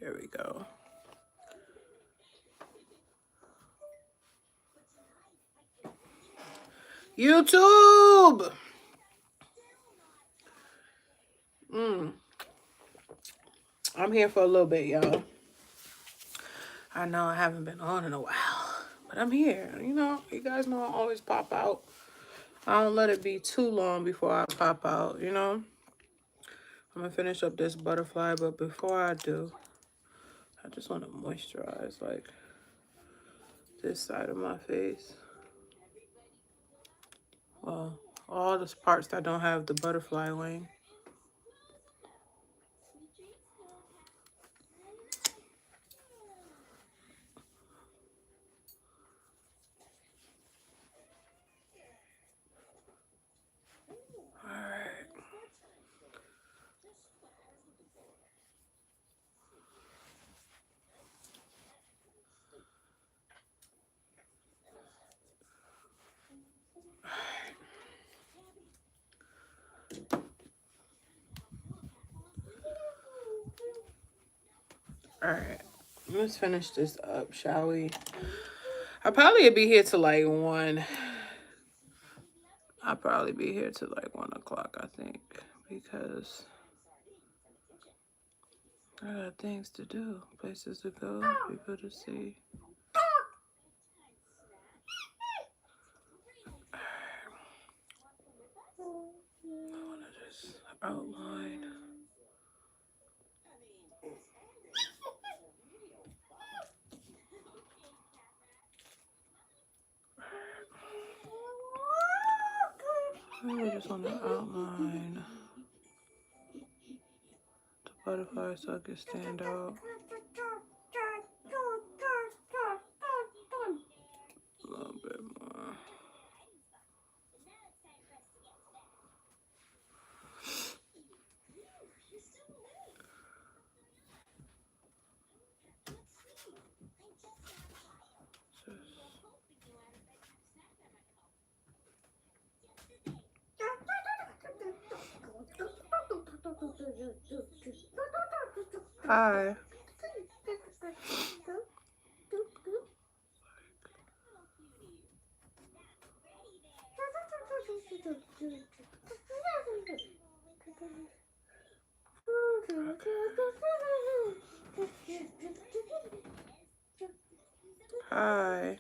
There we go. YouTube! I'm here for a little bit, y'all. I know I haven't been on in a while, but I'm here. You know, you guys know I always pop out. I don't let it be too long before I pop out, you know? I'm gonna finish up this butterfly, but before I do, I just want to moisturize, like, this side of my face. Well, all the parts that don't have the butterfly wing. Alright. Alright. Let's finish this up, shall we? I'll probably be here till like 1. I'll probably be here till like 1 o'clock, I think. Because I got things to do, places to go, people to see. I want to just outline. I just want to outline the butterfly so it can stand out a little bit more. Hi. Hi.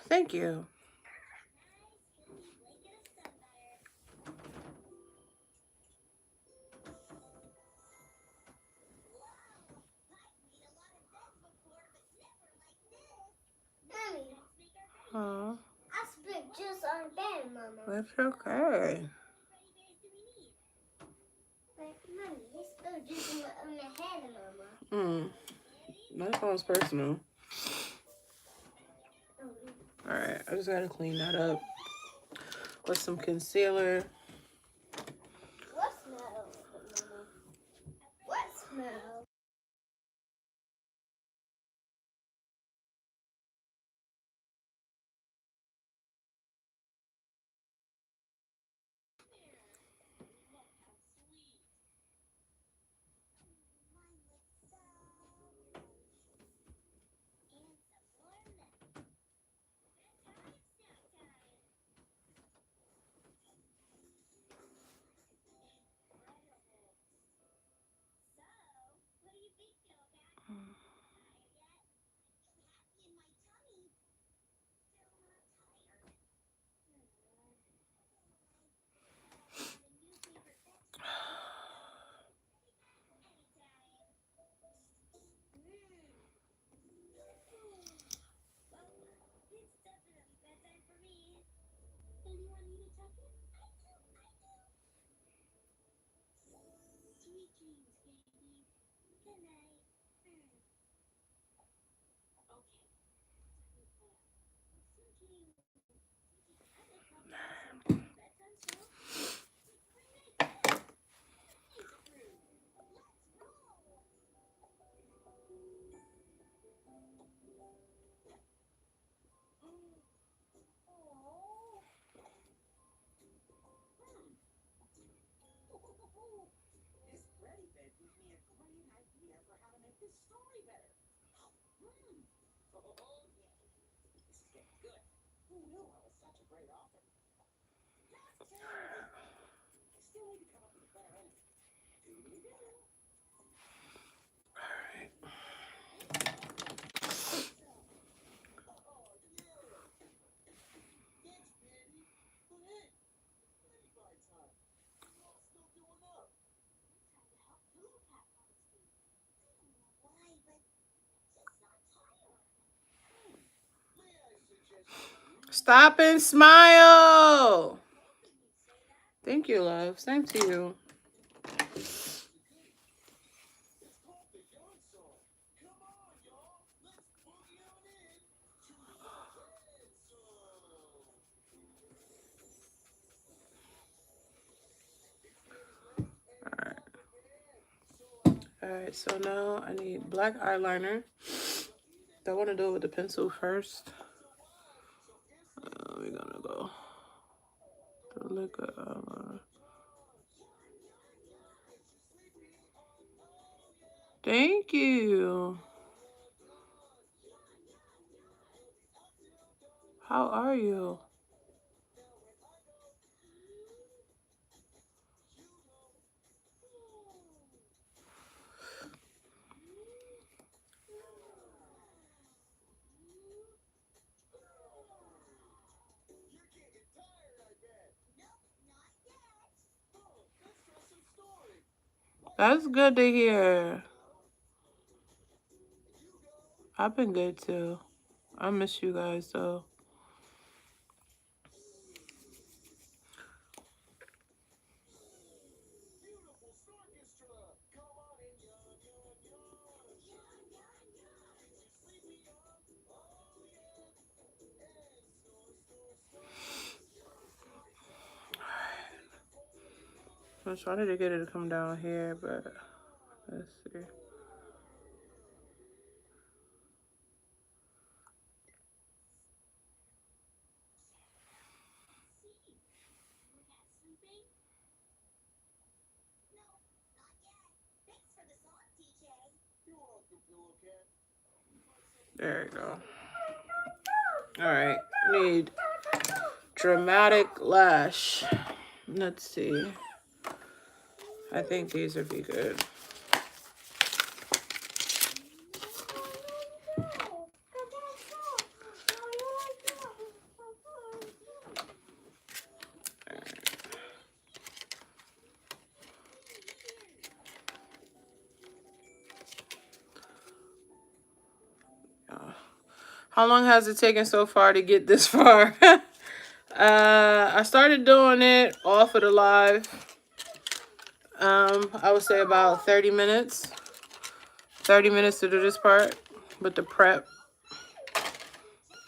Thank you. Oh, I spit juice on bed, Mama. that's okay. Like, Mommy, he spilled juice on my head, Mama. That sounds personal. Alright, I just gotta clean that up with some concealer. What smell, Mama? What smell? Stop and smile. Thank you, love. Same to you. Alright, so now I need black eyeliner. I want to do it with the pencil first. We're gonna go the liquid eyeliner. Thank you. How are you? That's good to hear. I've been good too. I miss you guys though. I'm trying to get it to come down here, but let's see. There you go. Alright, need dramatic lash. Let's see. I think these would be good. How long has it taken so far to get this far? I started doing it off of the live. I would say about 30 minutes. 30 minutes to do this part with the prep.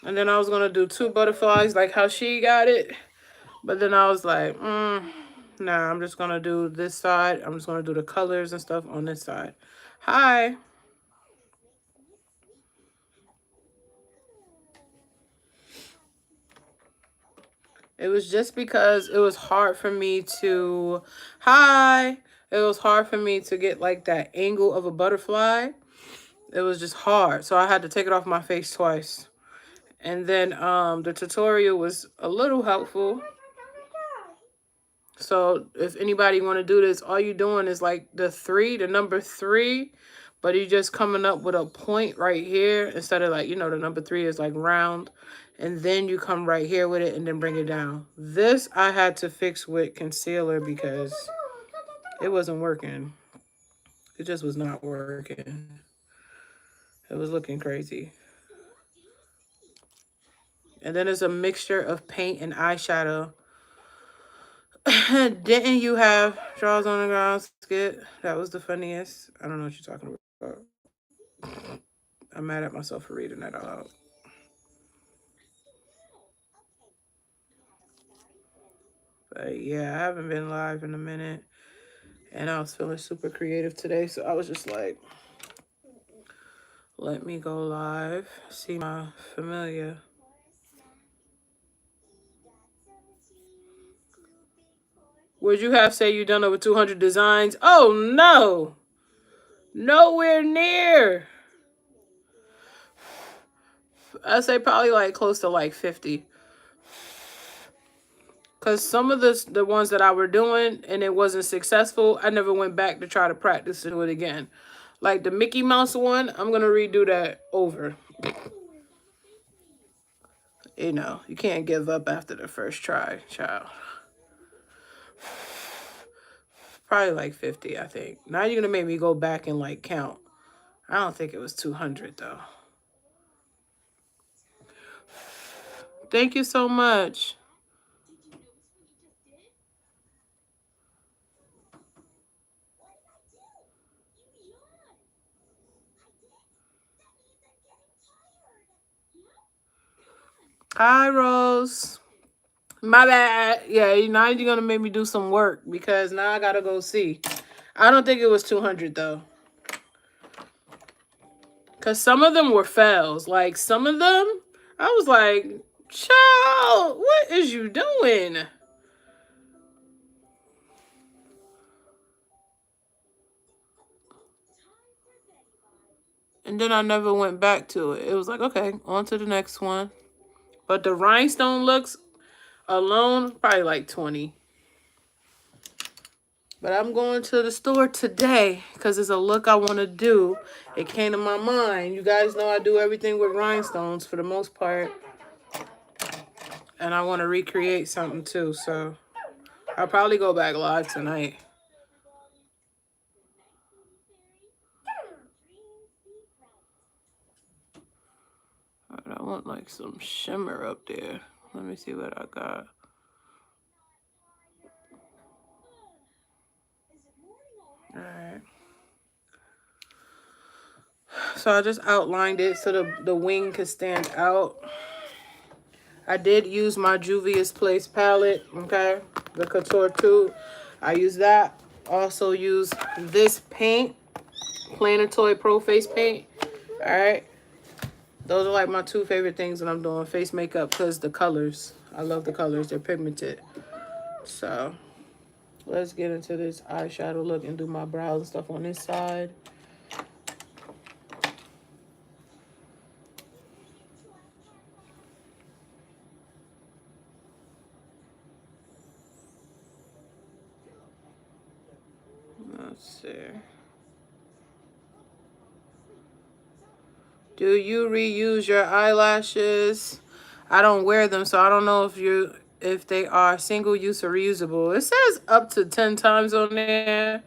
And then I was going to do 2 butterflies like how she got it. But then I was like, nah, I'm just going to do this side. I'm just going to do the colors and stuff on this side. Hi. It was just because it was hard for me to, it was hard for me to get like that angle of a butterfly. It was just hard. So I had to take it off my face twice. And then the tutorial was a little helpful. So if anybody want to do this, all you doing is like the number 3, but you just coming up with a point right here instead of like, the number 3 is like round. And then you come right here with it and then bring it down. This I had to fix with concealer because it wasn't working. It just was not working. It was looking crazy. And then it's a mixture of paint and eyeshadow. Didn't you have draws on the ground skit? That was the funniest. I don't know what you're talking about. I'm mad at myself for reading that out. But yeah, I haven't been live in a minute. And I was feeling super creative today. So I was just like, let me go live. See my familiar. Would you have say you done over 200 designs? Oh, no. Nowhere near. I'd say probably like close to like 50. Because some of the ones that I were doing and it wasn't successful, I never went back to try to practice to do it again. Like the Mickey Mouse one, I'm going to redo that over. You know, you can't give up after the first try, child. Probably like 50, I think. Now you're going to make me go back and like count. I don't think it was 200 though. Thank you so much. Hi, Rose. My bad. Yeah, now you're going to make me do some work because now I got to go see. I don't think it was 200 though. Because some of them were fails. Like some of them, I was like, child, what is you doing? And then I never went back to it. It was like, okay, on to the next one. But the rhinestone looks alone, probably like 20. But I'm going to the store today because it's a look I want to do. It came to my mind. You guys know I do everything with rhinestones for the most part. And I want to recreate something too. So I'll probably go back live tonight. I want like some shimmer up there. Let me see what I got. Alright. So I just outlined it so the wing could stand out. I did use my Juvia's Place palette, okay? The Couture 2. I used that. Also used this paint. Planetoid Pro Face Paint. Alright. Those are like my two favorite things when I'm doing face makeup because the colors. I love the colors. They're pigmented. So let's get into this eyeshadow look and do my brows and stuff on this side. Let's see. Do you reuse your eyelashes? I don't wear them, so I don't know if they are single use or reusable. It says up to 10 times on there.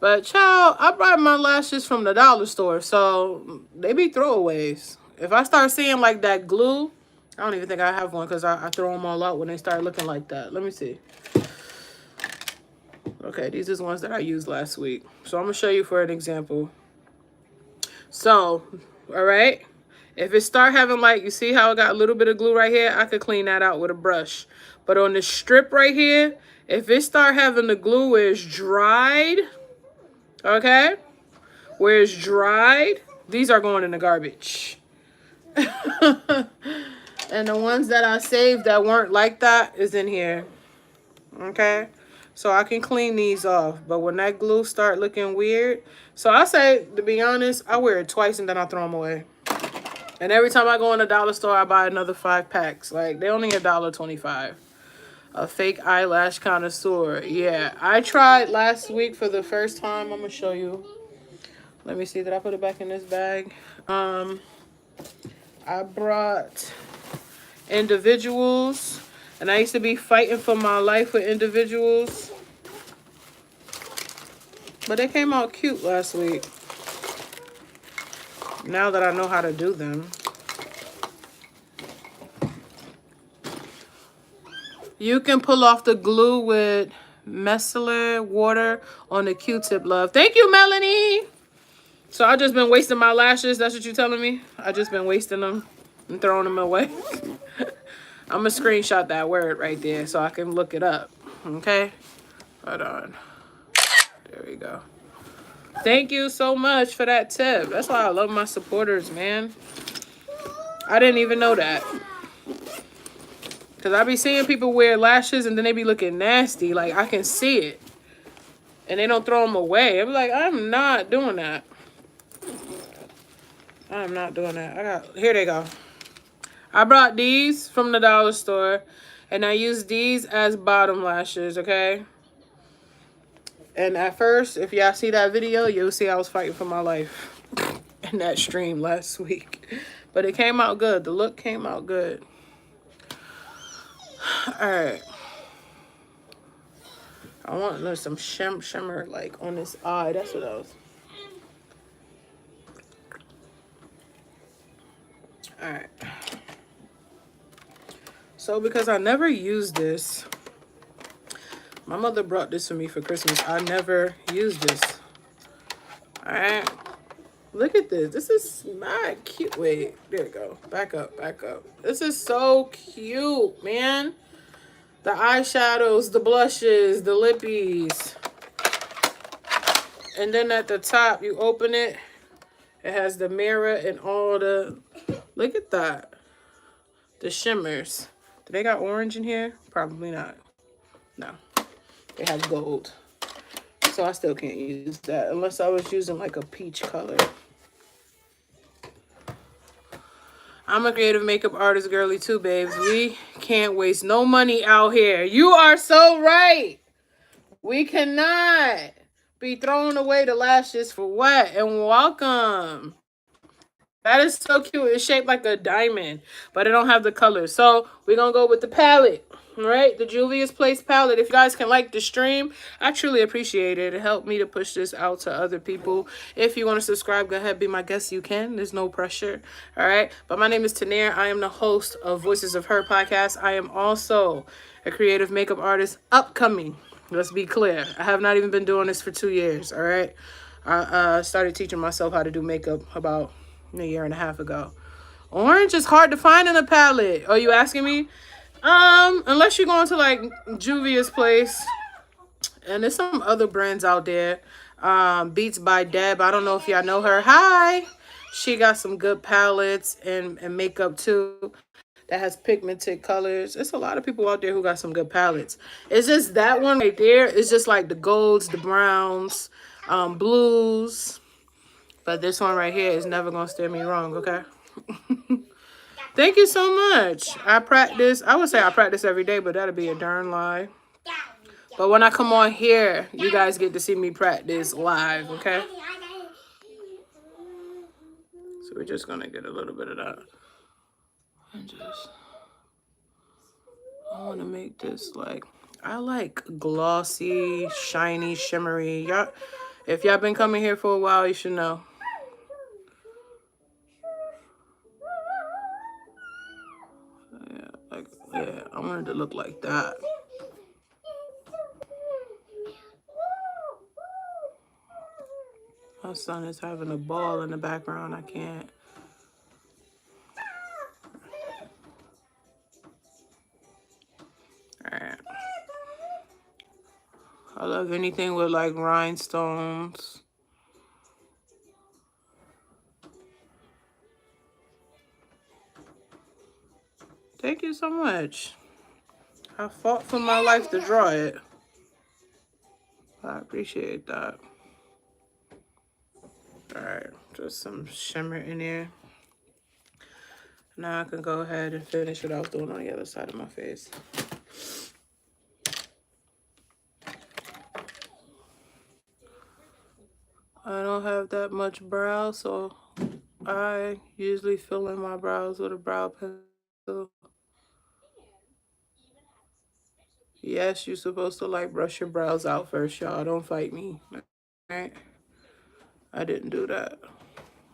But child, I buy my lashes from the dollar store, so they be throwaways. If I start seeing like that glue, I don't even think I have one because I throw them all out when they start looking like that. Let me see. Okay, these are the ones that I used last week. So I'm going to show you for an example. So, all right. If it start having like, you see how it got a little bit of glue right here? I could clean that out with a brush. But on this strip right here, if it start having the glue where it's dried, okay? Where it's dried, these are going in the garbage. And the ones that I saved that weren't like that is in here. Okay? So I can clean these off. But when that glue start looking weird, so I say, to be honest, I wear it twice and then I throw them away. And every time I go in the dollar store, I buy another 5 packs. Like, they only $1.25. A fake eyelash connoisseur. Yeah, I tried last week for the first time. I'm going to show you. Let me see. Did I put it back in this bag? I brought individuals. And I used to be fighting for my life with individuals. But they came out cute last week. Now that I know how to do them. You can pull off the glue with micellar water on the Q-tip, love. Thank you, Melanie. So I just been wasting my lashes. That's what you're telling me? I just been wasting them and throwing them away. I'm going to screenshot that word right there so I can look it up. Okay? Hold on. There we go. Thank you so much for that tip. That's why I love my supporters, man. I didn't even know that. Because I be seeing people wear lashes and then they be looking nasty. Like, I can see it. And they don't throw them away. I'm like, I'm not doing that. I'm not doing that. Here they go. I brought these from the dollar store, and I used these as bottom lashes, okay? And at first, if y'all see that video, you'll see I was fighting for my life in that stream last week. But it came out good. The look came out good. All right. I want some shimmer like on this eye. That's what I was. All right. So because I never used this, my mother brought this for me for Christmas. I never used this. All right. Look at this. This is not cute. Wait, there we go. Back up, back up. This is so cute, man. The eyeshadows, the blushes, the lippies. And then at the top, you open it. It has the mirror and all the... Look at that. The shimmers. Do they got orange in here? Probably not. No. They have gold. So I still can't use that unless I was using like a peach color. I'm a creative makeup artist girly too, babes. We can't waste no money out here. You are so right. We cannot be throwing away the lashes for what? And welcome. That is so cute. It's shaped like a diamond, but it don't have the color. So we're going to go with the palette, right? The Juvia's Place palette. If you guys can like the stream, I truly appreciate it. It helped me to push this out to other people. If you want to subscribe, go ahead, be my guest. You can. There's no pressure. All right. But my name is Tanair. I am the host of Voices of Her podcast. I am also a creative makeup artist upcoming. Let's be clear. I have not even been doing this for 2 years. All right. I started teaching myself how to do makeup about a year and a half ago. Orange is hard to find in a palette. Are you asking me? Unless you're going to like Juvia's Place, and there's some other brands out there. Beats by Deb. I don't know if y'all know her. Hi. She got some good palettes and makeup too that has pigmented colors. It's a lot of people out there who got some good palettes. It's just that one right there. It's just like the golds, the browns, blues. But this one right here is never going to steer me wrong, okay? Thank you so much. I would say I practice every day, but that'd be a darn lie. But when I come on here, you guys get to see me practice live, okay? So we're just going to get a little bit of that. And I want to make this like, I like glossy, shiny, shimmery. Y'all, if y'all been coming here for a while, you should know. Yeah, I wanted to look like that. My son is having a ball in the background. I can't. All right. I love anything with like rhinestones. Thank you so much. I fought for my life to draw it. I appreciate that. All right, just some shimmer in there. Now I can go ahead and finish what I was doing on the other side of my face. I don't have that much brow, so I usually fill in my brows with a brow pencil. Yes, you're supposed to like brush your brows out first, y'all. Don't fight me. All right? I didn't do that,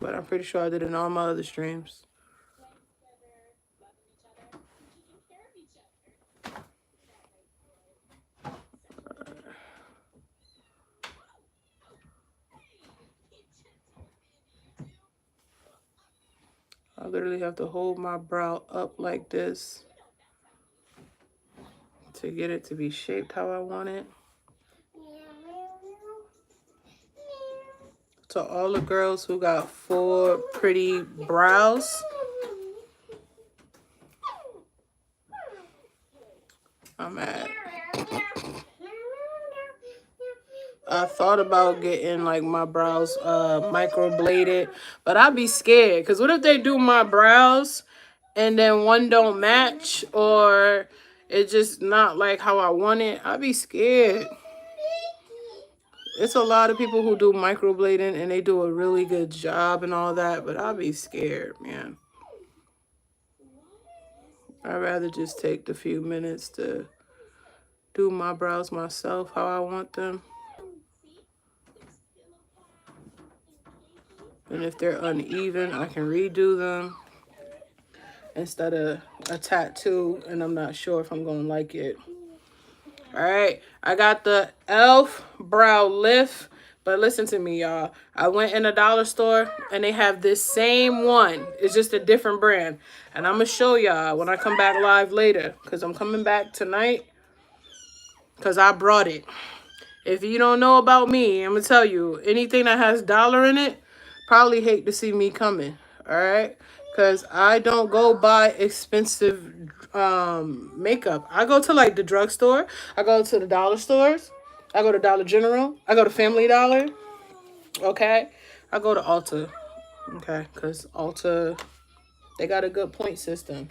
but I'm pretty sure I did it in all my other streams. I literally have to hold my brow up like this to get it to be shaped how I want it. To all the girls who got 4 pretty brows, I'm at I thought about getting like my brows microbladed, but I'd be scared because what if they do my brows and then one don't match or it's just not like how I want it? I'd be scared. It's a lot of people who do microblading and they do a really good job and all that, but I'd be scared, man. I'd rather just take the few minutes to do my brows myself how I want them. And if they're uneven, I can redo them instead of a tattoo and I'm not sure if I'm going to like it. All right, I got the e.l.f. brow lift, but listen to me, y'all. I went in a dollar store and they have this same one. It's just a different brand. And I'm going to show y'all when I come back live later because I'm coming back tonight because I brought it. If you don't know about me, I'm going to tell you, anything that has dollar in it, probably hate to see me coming, all right? Because I don't go buy expensive makeup. I go to, like, the drugstore. I go to the dollar stores. I go to Dollar General. I go to Family Dollar, okay? I go to Ulta, okay? Because Ulta, they got a good point system.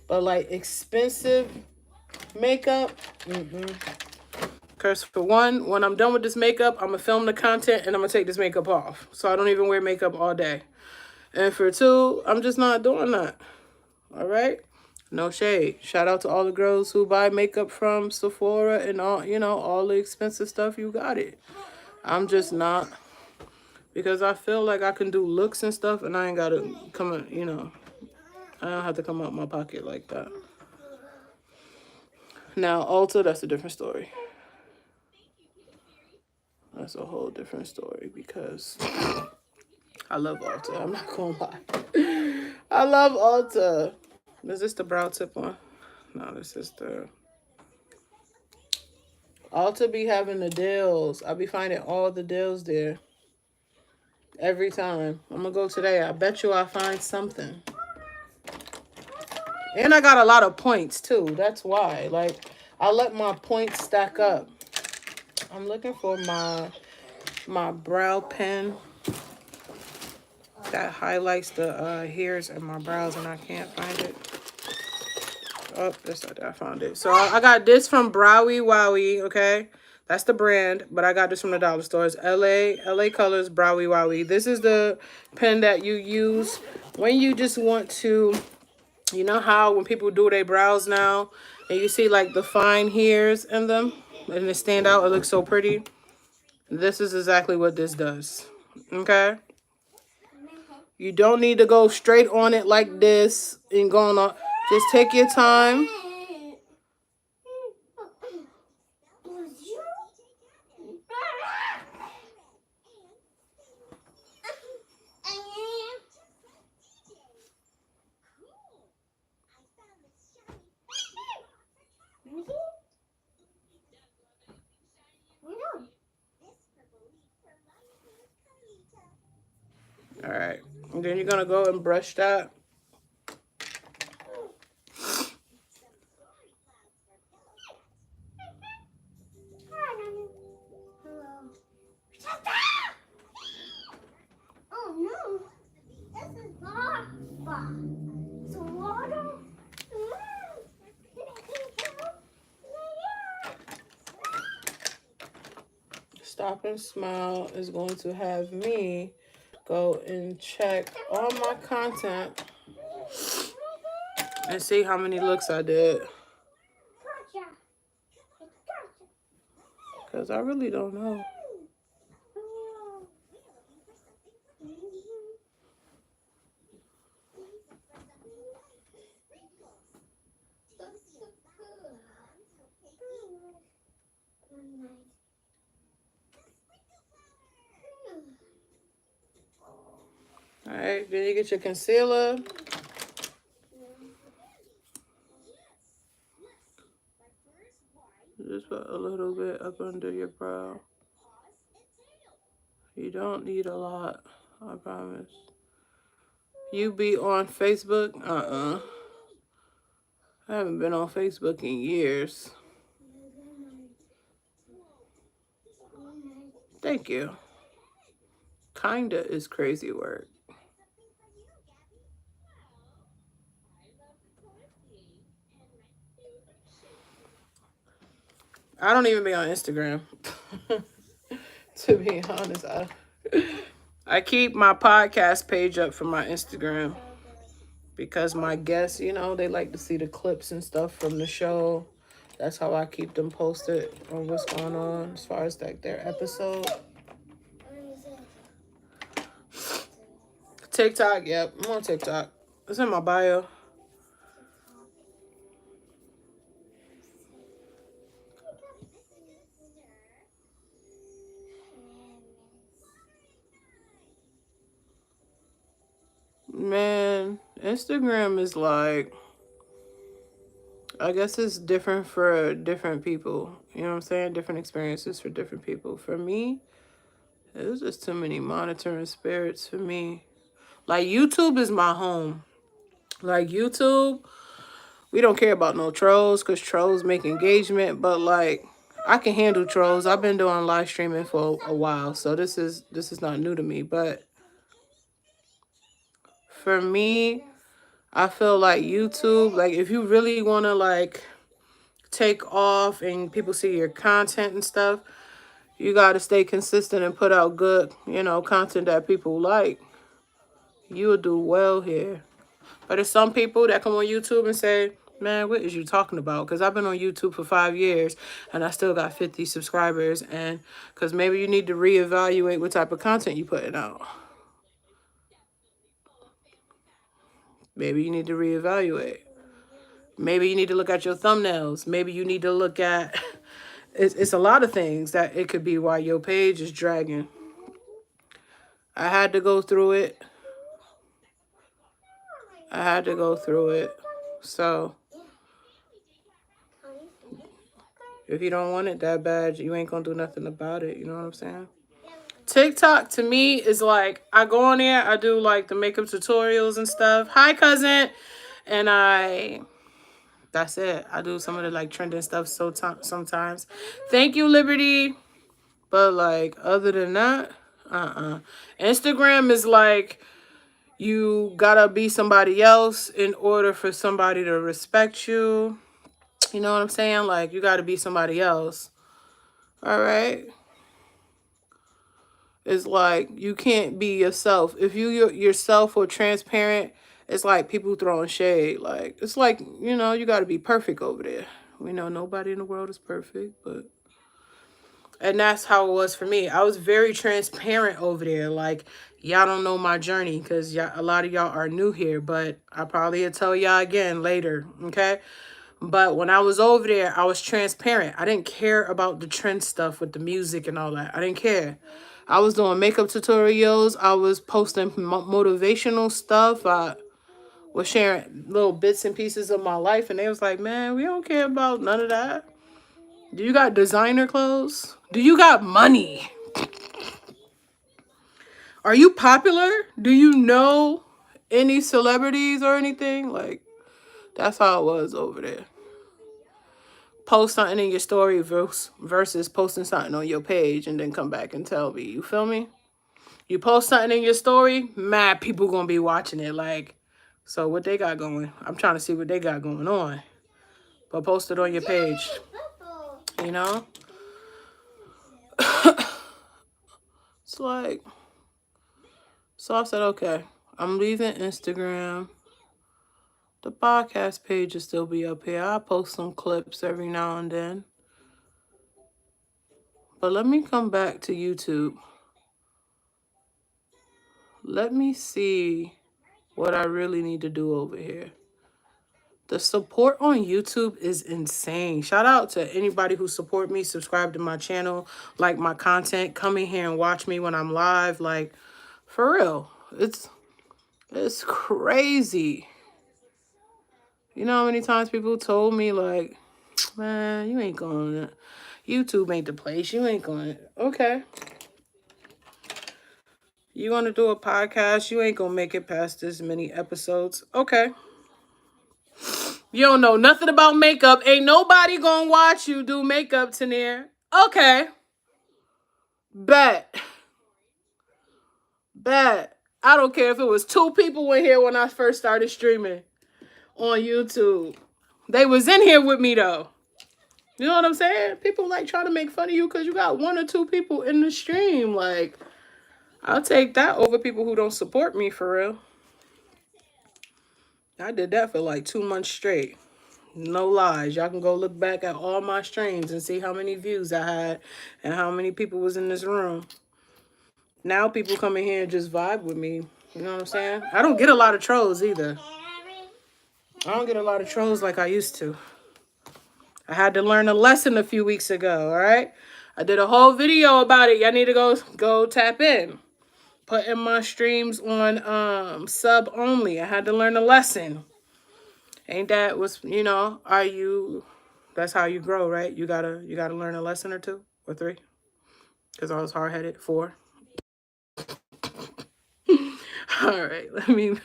But, like, expensive makeup, because for one, when I'm done with this makeup, I'm going to film the content and I'm going to take this makeup off. So I don't even wear makeup all day. And for two, I'm just not doing that. All right? No shade. Shout out to all the girls who buy makeup from Sephora and all, you know, all the expensive stuff. You got it. I'm just not. Because I feel like I can do looks and stuff and I ain't got to come, you know, I don't have to come out my pocket like that. Now, Ulta, that's a different story. That's a whole different story because I love Ulta. I'm not gonna lie. I love Ulta. Is this the brow tip one? No, this is the... Ulta be having the deals. I be finding all the deals there. Every time. I'm gonna go today. I bet you I'll find something. And I got a lot of points too. That's why. Like, I let my points stack up. I'm looking for my brow pen that highlights the hairs in my brows and I can't find it. Oh, that's not that. I found it. So I got this from Browy Wowie, okay? That's the brand, but I got this from the dollar stores. LA Colors Browy Wowie. This is the pen that you use when you just want to, you know how when people do their brows now and you see like the fine hairs in them and they stand out, it looks so pretty. This is exactly what this does, okay? You don't need to go straight on it like this and going on. Just take your time. All right. And then you're going to go and brush that. Stop and Smile is going to have me go and check all my content and see how many looks I did. Because I really don't know. All right, then you get your concealer. Just put a little bit up under your brow. You don't need a lot, I promise. You be on Facebook? I haven't been on Facebook in years. Thank you. Kinda is crazy word. I don't even be on Instagram. To be honest, I keep my podcast page up for my Instagram because my guests, they like to see the clips and stuff from the show. That's how I keep them posted on what's going on as far as like their episode. TikTok, yep, I'm on TikTok. It's in my bio. Man, Instagram is like, I guess it's different for different people. You know what I'm saying? Different experiences for different people. For me, it was just too many monitoring spirits for me. Like, YouTube is my home. Like, YouTube, we don't care about no trolls because trolls make engagement. But, like, I can handle trolls. I've been doing live streaming for a while. So, this is not new to me. But for me, I feel like YouTube, like, if you really want to, like, take off and people see your content and stuff, you got to stay consistent and put out good, content that people like. You will do well here. But there's some people that come on YouTube and say, man, what is you talking about? Because I've been on YouTube for 5 years and I still got 50 subscribers. And because maybe you need to reevaluate what type of content you're putting out. Maybe you need to reevaluate. Maybe you need to look at your thumbnails. Maybe you need to look at... It's a lot of things that it could be why your page is dragging. I had to go through it. So if you don't want it that bad, you ain't gonna do nothing about it. You know what I'm saying? TikTok to me is like, I go on there, I do like the makeup tutorials and stuff. Hi, cousin. And that's it. I do some of the like trending stuff sometimes. Thank you, Liberty. But like, other than that, Instagram is like, you gotta be somebody else in order for somebody to respect you. You know what I'm saying? Like, you gotta be somebody else. All right? It's like, you can't be yourself. If you yourself or transparent, it's like people throwing shade. Like, it's like, you gotta be perfect over there. We know nobody in the world is perfect, but... And that's how it was for me. I was very transparent over there. Like, y'all don't know my journey because a lot of y'all are new here. But I probably will tell y'all again later, okay? But when I was over there, I was transparent. I didn't care about the trend stuff with the music and all that. I didn't care. I was doing makeup tutorials. I was posting motivational stuff. I was sharing little bits and pieces of my life. And they was like, man, we don't care about none of that. Do you got designer clothes? Do you got money? Are you popular? Do you know any celebrities or anything? Like, that's how it was over there. Post something in your story versus posting something on your page and then come back and tell me. You feel me? You post something in your story, mad people gonna be watching it. Like, so what they got going? I'm trying to see what they got going on. But post it on your page. You know? It's like... So I said, okay, I'm leaving Instagram. The podcast page will still be up here. I post some clips every now and then. But let me come back to YouTube. Let me see what I really need to do over here. The support on YouTube is insane. Shout out to anybody who support me, subscribe to my channel, like my content, come in here and watch me when I'm live. Like, for real, it's crazy. You know how many times people told me, like, man, you ain't going to, YouTube ain't the place. You ain't going to, okay. You want to do a podcast, you ain't going to make it past this many episodes. Okay. You don't know nothing about makeup. Ain't nobody going to watch you do makeup, Tanir. Okay. Bet. Bet. I don't care if it was 2 people in here when I first started streaming on YouTube. They was in here with me though. You know what I'm saying? People like trying to make fun of you because you got 1 or 2 people in the stream. Like, I'll take that over people who don't support me for real. I did that for like 2 months straight. No lies. Y'all can go look back at all my streams and see how many views I had and how many people was in this room. Now people come in here and just vibe with me. You know what I'm saying? I don't get a lot of trolls either. I don't get a lot of trolls like I used to. I had to learn a lesson a few weeks ago, all right? I did a whole video about it. Y'all need to go tap in. Putting my streams on sub only. I had to learn a lesson. Ain't that was, that's how you grow, right? You gotta learn a lesson or 2 or 3. Because I was hard-headed. 4. All right, I'm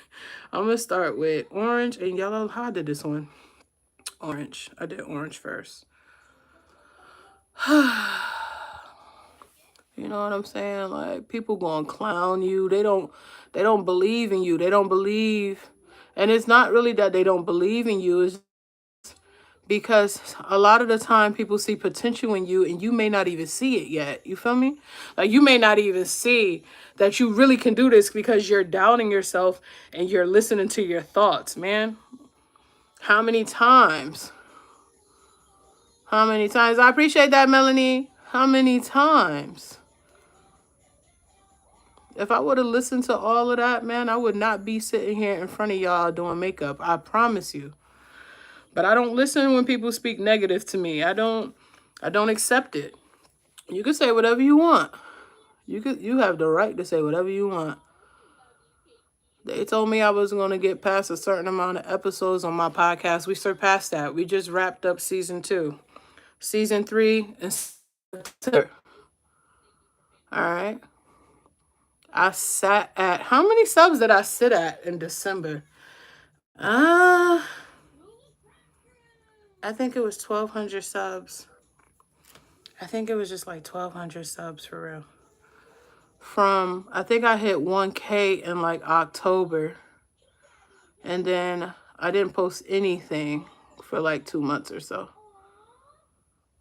gonna start with orange and yellow. How I did this one? Orange. I did orange first. You know what I'm saying? Like, people gonna clown you. They don't believe in you. They don't believe. And it's not really that they don't believe in you. It's because a lot of the time people see potential in you and you may not even see it yet. You feel me? Like, you may not even see that you really can do this because you're doubting yourself and you're listening to your thoughts, man. How many times? How many times? I appreciate that, Melanie. How many times? If I would have listened to all of that, man, I would not be sitting here in front of y'all doing makeup. I promise you. But I don't listen when people speak negative to me. I don't accept it. You can say whatever you want. You have the right to say whatever you want. They told me I wasn't going to get past a certain amount of episodes on my podcast. We surpassed that. We just wrapped up season 2. Season 3 and September. All right. I sat at, how many subs did I sit at in December? I think it was 1,200 subs. I think it was just like 1,200 subs for real. I think I hit 1K in like October. And then I didn't post anything for like 2 months or so.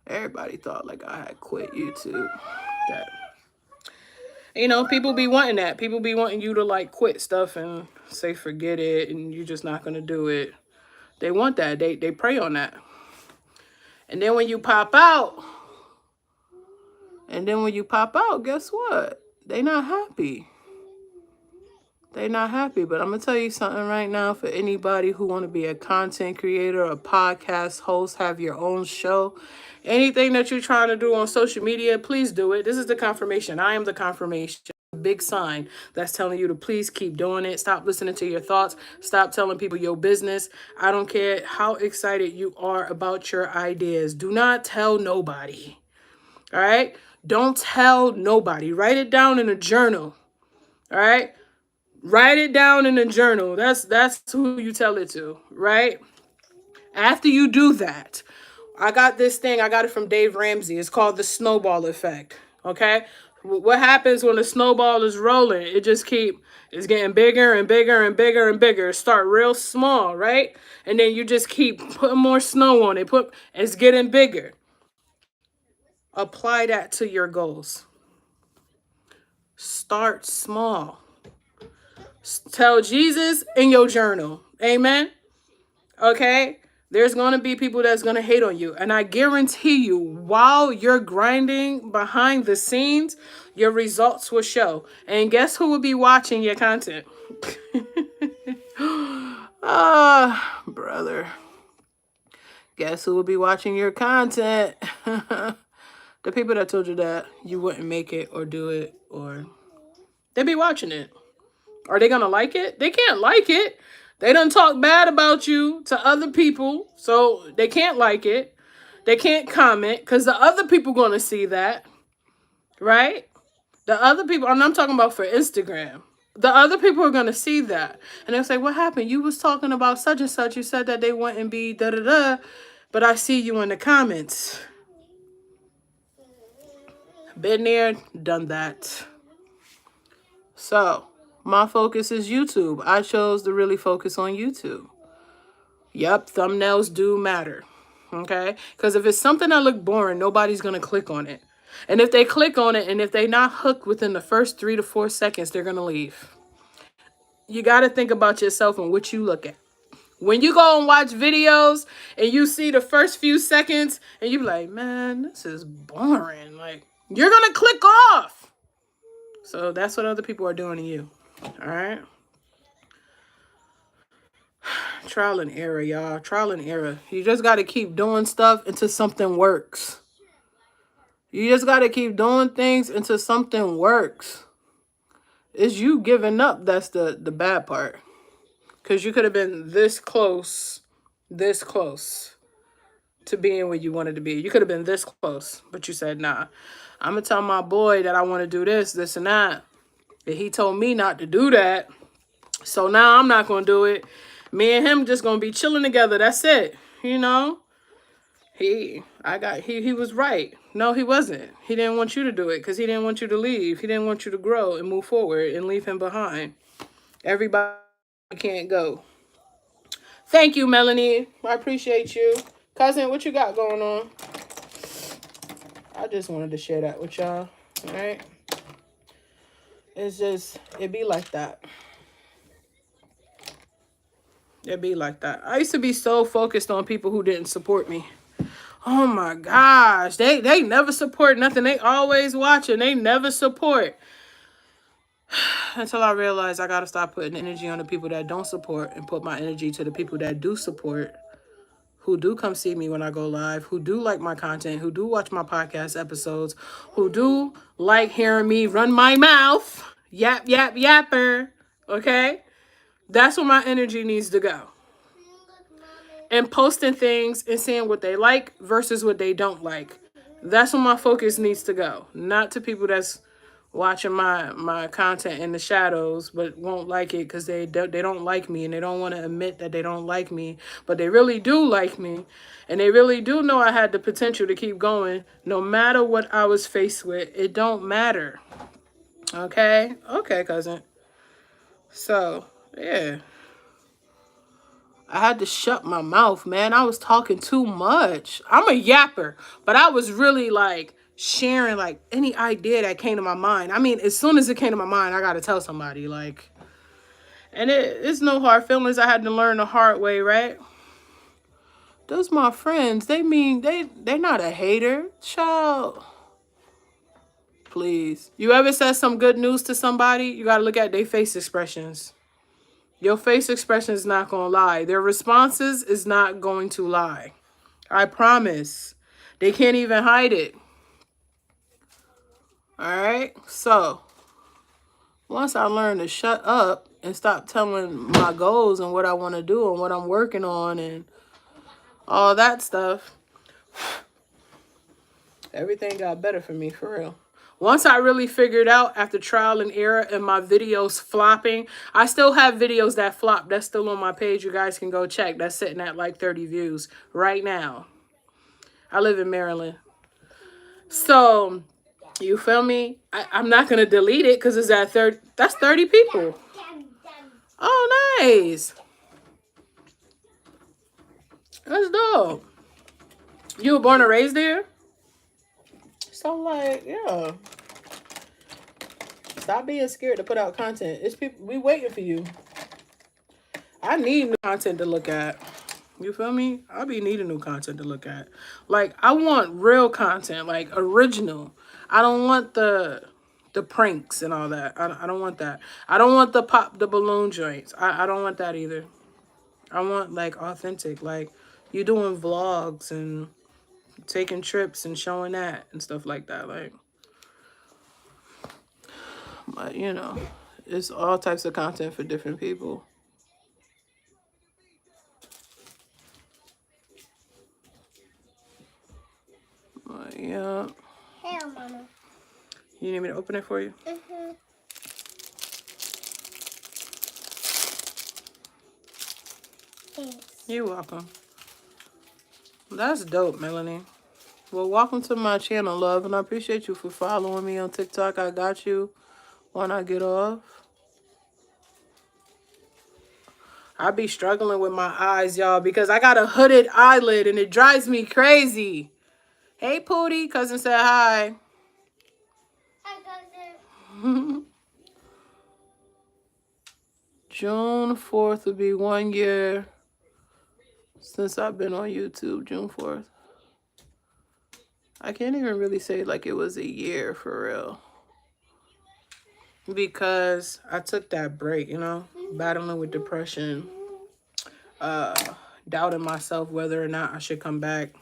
Everybody thought like I had quit YouTube. People be wanting that. People be wanting you to like quit stuff and say forget it and you're just not going to do it. They want that. They prey on that. And then when you pop out, guess what? They not happy. They not happy. But I'm going to tell you something right now for anybody who want to be a content creator, a podcast host, have your own show, anything that you're trying to do on social media, please do it. This is the confirmation. I am the confirmation. A big sign that's telling you to please keep doing it. Stop listening to your thoughts. Stop telling people your business. I don't care how excited you are about your ideas. Do not tell nobody. All right? Don't tell nobody. Write it down in a journal. All right? Write it down in a journal. That's who you tell it to, right? After you do that, I got this thing. I got it from Dave Ramsey. It's called the snowball effect, okay? What happens when a snowball is rolling? It's getting bigger and bigger and bigger and bigger. Start real small, right? And then you just keep putting more snow on it. It's getting bigger. Apply that to your goals. Start small. Tell Jesus in your journal. Amen. Okay. There's going to be people that's going to hate on you. And I guarantee you, while you're grinding behind the scenes, your results will show. And guess who will be watching your content? Brother. Guess who will be watching your content? The people that told you that you wouldn't make it or do it, or they be watching it. Are they going to like it? They can't like it. They done talk bad about you to other people, so they can't like it. They can't comment because the other people going to see that, right? The other people, and I'm talking about for Instagram. The other people are going to see that. And they'll say, what happened? You was talking about such and such. You said that they wouldn't be da-da-da, but I see you in the comments. Been there, done that. So, my focus is YouTube. I chose to really focus on YouTube. Yep, thumbnails do matter. Okay? Because if it's something that look boring, nobody's going to click on it. And if they click on it and if they not hooked within the first 3 to 4 seconds, they're going to leave. You got to think about yourself and what you look at. When you go and watch videos and you see the first few seconds and you be like, man, this is boring. Like, you're going to click off. So that's what other people are doing to you. All right. Trial and error, y'all. Trial and error. You just got to keep doing stuff until something works. You just got to keep doing things until something works. It's you giving up that's the bad part. Because you could have been this close to being where you wanted to be. You could have been this close, but you said, nah, I'm going to tell my boy that I want to do this, this, and that. And he told me not to do that. So now I'm not going to do it. Me and him just going to be chilling together. That's it. You know? He was right. No, he wasn't. He didn't want you to do it because he didn't want you to leave. He didn't want you to grow and move forward and leave him behind. Everybody can't go. Thank you, Melanie. I appreciate you. Cousin, what you got going on? I just wanted to share that with y'all. All right? It's just, it be like that. It be like that. I used to be so focused on people who didn't support me. Oh my gosh. They never support nothing. They always watching. They never support. Until I realized I got to stop putting energy on the people that don't support and put my energy to the people that do support, who do come see me when I go live, who do like my content, who do watch my podcast episodes, who do like hearing me run my mouth. Yap, yap, yapper. Okay? That's where my energy needs to go. And posting things and seeing what they like versus what they don't like. That's where my focus needs to go. Not to people that's watching my content in the shadows but won't like it because they don't like me and they don't want to admit that they don't like me, but they really do like me and they really do know I had the potential to keep going no matter what I was faced with. It don't matter. Okay, cousin. So yeah, I had to shut my mouth, man. I was talking too much. I'm a yapper, but I was really like sharing like any idea that came to my mind. I mean, as soon as it came to my mind, I got to tell somebody like, and it's no hard feelings. I had to learn the hard way, right? Those my friends. They mean they're not a hater. Child. Please. You ever said some good news to somebody? You got to look at their face expressions. Your face expression is not going to lie. Their responses is not going to lie. I promise. They can't even hide it. All right? So, once I learn to shut up and stop telling my goals and what I want to do and what I'm working on and all that stuff, everything got better for me, for real. Once I really figured out after trial and error and my videos flopping, I still have videos that flop. That's still on my page. You guys can go check. That's sitting at like 30 views right now. I live in Maryland. So, you feel me? I'm not going to delete it because it's at 30. That's 30 people. Oh, nice. That's dope. You were born and raised there? So, like, yeah. Stop being scared to put out content. It's people, we waiting for you. I need new content to look at. You feel me? I be needing new content to look at. Like, I want real content, like original. I don't want the pranks and all that. I don't want that. I don't want the pop the balloon joints. I don't want that either. I want like authentic, like you doing vlogs and taking trips and showing that and stuff like that. Like, but you know, it's all types of content for different people. But yeah. Hey, Mama. You need me to open it for you? Mm-hmm. Thanks. You're welcome. That's dope, Melanie. Well, welcome to my channel, love, and I appreciate you for following me on TikTok. I got you when I get off. I be struggling with my eyes, y'all, because I got a hooded eyelid and it drives me crazy. Hey, Pootie, cousin said hi. Hi, cousin. June 4th will be 1 year since I've been on YouTube, June 4th. I can't even really say like it was a year for real. Because I took that break, you know, battling with depression, doubting myself whether or not I should come back,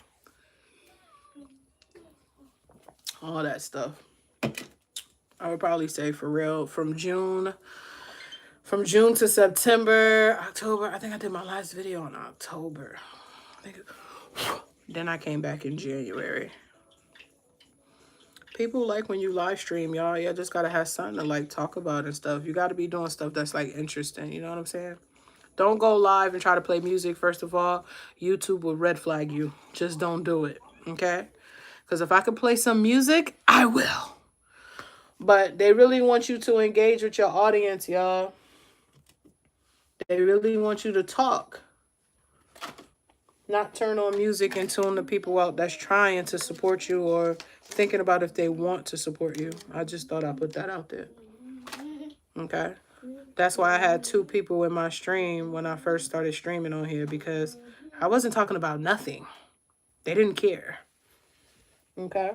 all that stuff. I would probably say for real from June to September, October. I think I did my last video in October. Then I came back in January. People like when you live stream, y'all. You just gotta have something to like talk about and stuff. You gotta be doing stuff that's like interesting. You know what I'm saying? Don't go live and try to play music. First of all, YouTube will red flag you. Just don't do it. Okay? Because if I could play some music, I will. But they really want you to engage with your audience, y'all. They really want you to talk. Not turn on music and tune the people out that's trying to support you or thinking about if they want to support you. I just thought I'd put that out there. Okay? That's why I had 2 people in my stream when I first started streaming on here, because I wasn't talking about nothing. They didn't care. Okay?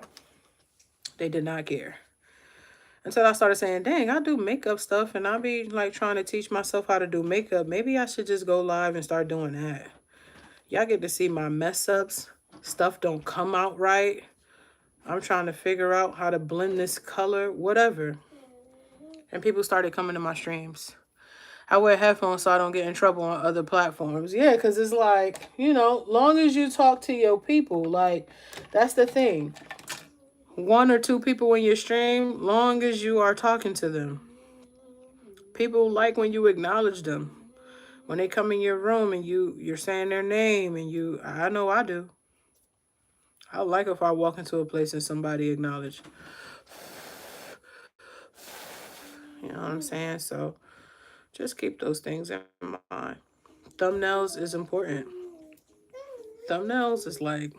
They did not care. Until I started saying, dang, I do makeup stuff and I be like trying to teach myself how to do makeup. Maybe I should just go live and start doing that. Y'all get to see my mess ups. Stuff don't come out right. I'm trying to figure out how to blend this color, whatever. And people started coming to my streams. I wear headphones so I don't get in trouble on other platforms. Yeah, because it's like, you know, long as you talk to your people, like, that's the thing. 1 or 2 people in your stream, long as you are talking to them. People like when you acknowledge them. When they come in your room and you're saying their name and I know I do. I like if I walk into a place and somebody acknowledge. You know what I'm saying? So just keep those things in mind. Thumbnails is important. Thumbnails is like,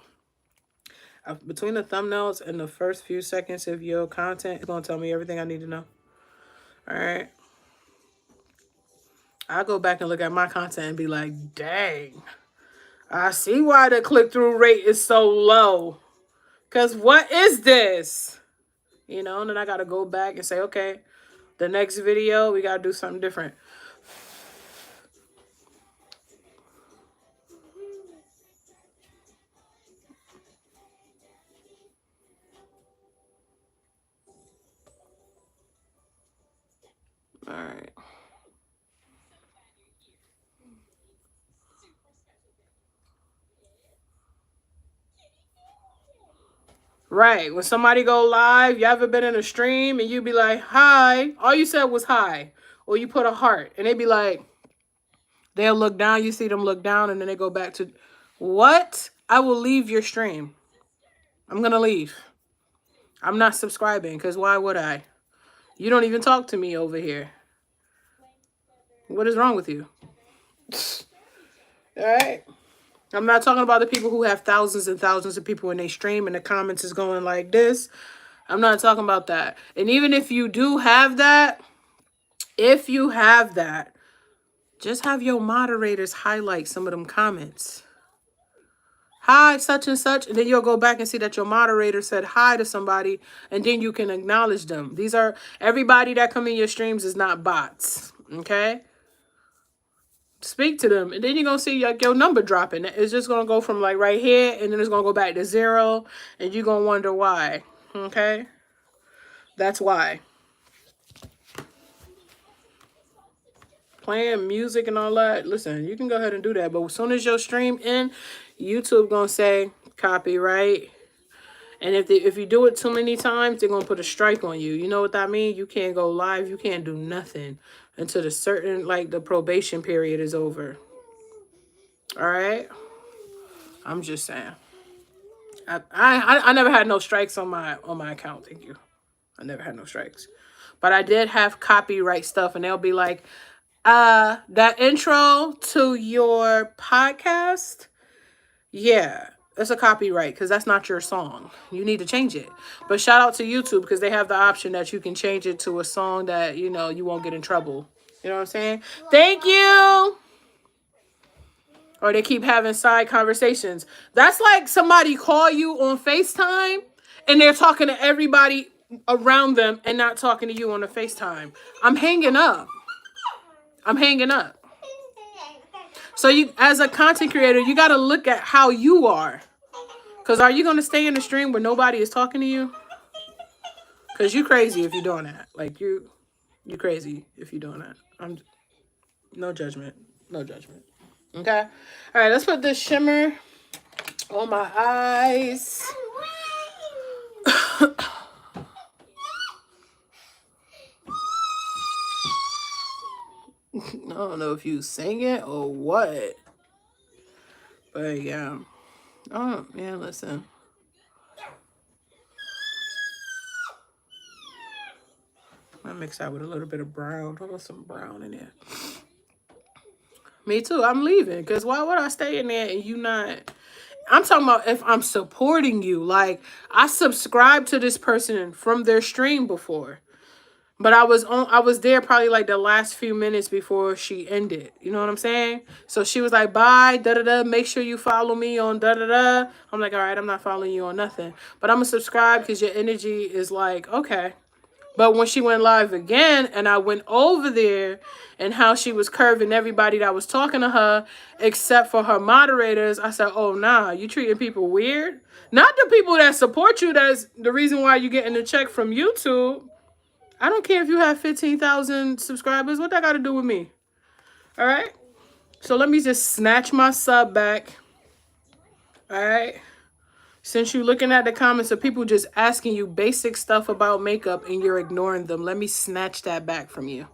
between the thumbnails and the first few seconds of your content, it's going to tell me everything I need to know. All right. I go back and look at my content and be like, dang, I see why the click-through rate is so low. Because what is this? You know, and then I got to go back and say, okay, the next video, we got to do something different. All right. Right. When somebody go live, you ever been in a stream and you be like, hi. All you said was hi. Or you put a heart. And they be like, they'll look down. You see them look down and then they go back to, what? I will leave your stream. I'm going to leave. I'm not subscribing because why would I? You don't even talk to me over here. What is wrong with you? All right. I'm not talking about the people who have thousands and thousands of people in their stream and the comments is going like this. I'm not talking about that. And even if you do have that, just have your moderators highlight some of them comments. Hi, such and such. And then you'll go back and see that your moderator said hi to somebody. And then you can acknowledge them. These are, everybody that come in your streams is not bots. Okay? Speak to them. And then you're going to see like your number dropping. It's just going to go from like right here. And then it's going to go back to 0. And you're going to wonder why. Okay? That's why. Playing music and all that. Listen, you can go ahead and do that. But as soon as your stream in, YouTube going to say copyright. And if you do it too many times, they're going to put a strike on you. You know what that means? You can't go live. You can't do nothing until the probation period is over. All right? I'm just saying. I never had no strikes on my account. Thank you. I never had no strikes, but I did have copyright stuff, and they'll be like, that intro to your podcast, yeah, it's a copyright because that's not your song. You need to change it. But shout out to YouTube because they have the option that you can change it to a song that you won't get in trouble. You know what I'm saying? Thank you. Or they keep having side conversations. That's like somebody call you on FaceTime and they're talking to everybody around them and not talking to you on the FaceTime. I'm hanging up. I'm hanging up. So you, as a content creator, you got to look at how you are. Because are you going to stay in the stream where nobody is talking to you? Because you crazy if you're doing that. Like, you crazy if you're doing that. No judgment. No judgment. Okay? All right, let's put this shimmer on my eyes. I don't know if you sang it or what. But, yeah. Oh, man, listen. I mix that with a little bit of brown. I want some brown in there. Me too. I'm leaving. Because why would I stay in there and you not? I'm talking about if I'm supporting you. Like, I subscribed to this person from their stream before. But I was there probably like the last few minutes before she ended. You know what I'm saying? So she was like, bye, da-da-da. Make sure you follow me on da-da-da. I'm like, all right, I'm not following you on nothing. But I'm going to subscribe because your energy is like, okay. But when she went live again and I went over there and how she was curving everybody that was talking to her, except for her moderators, I said, oh, nah, you treating people weird? Not the people that support you. That's the reason why you're getting the check from YouTube. I don't care if you have 15,000 subscribers. What that got to do with me? All right? So let me just snatch my sub back. All right? Since you're looking at the comments of people just asking you basic stuff about makeup and you're ignoring them, let me snatch that back from you.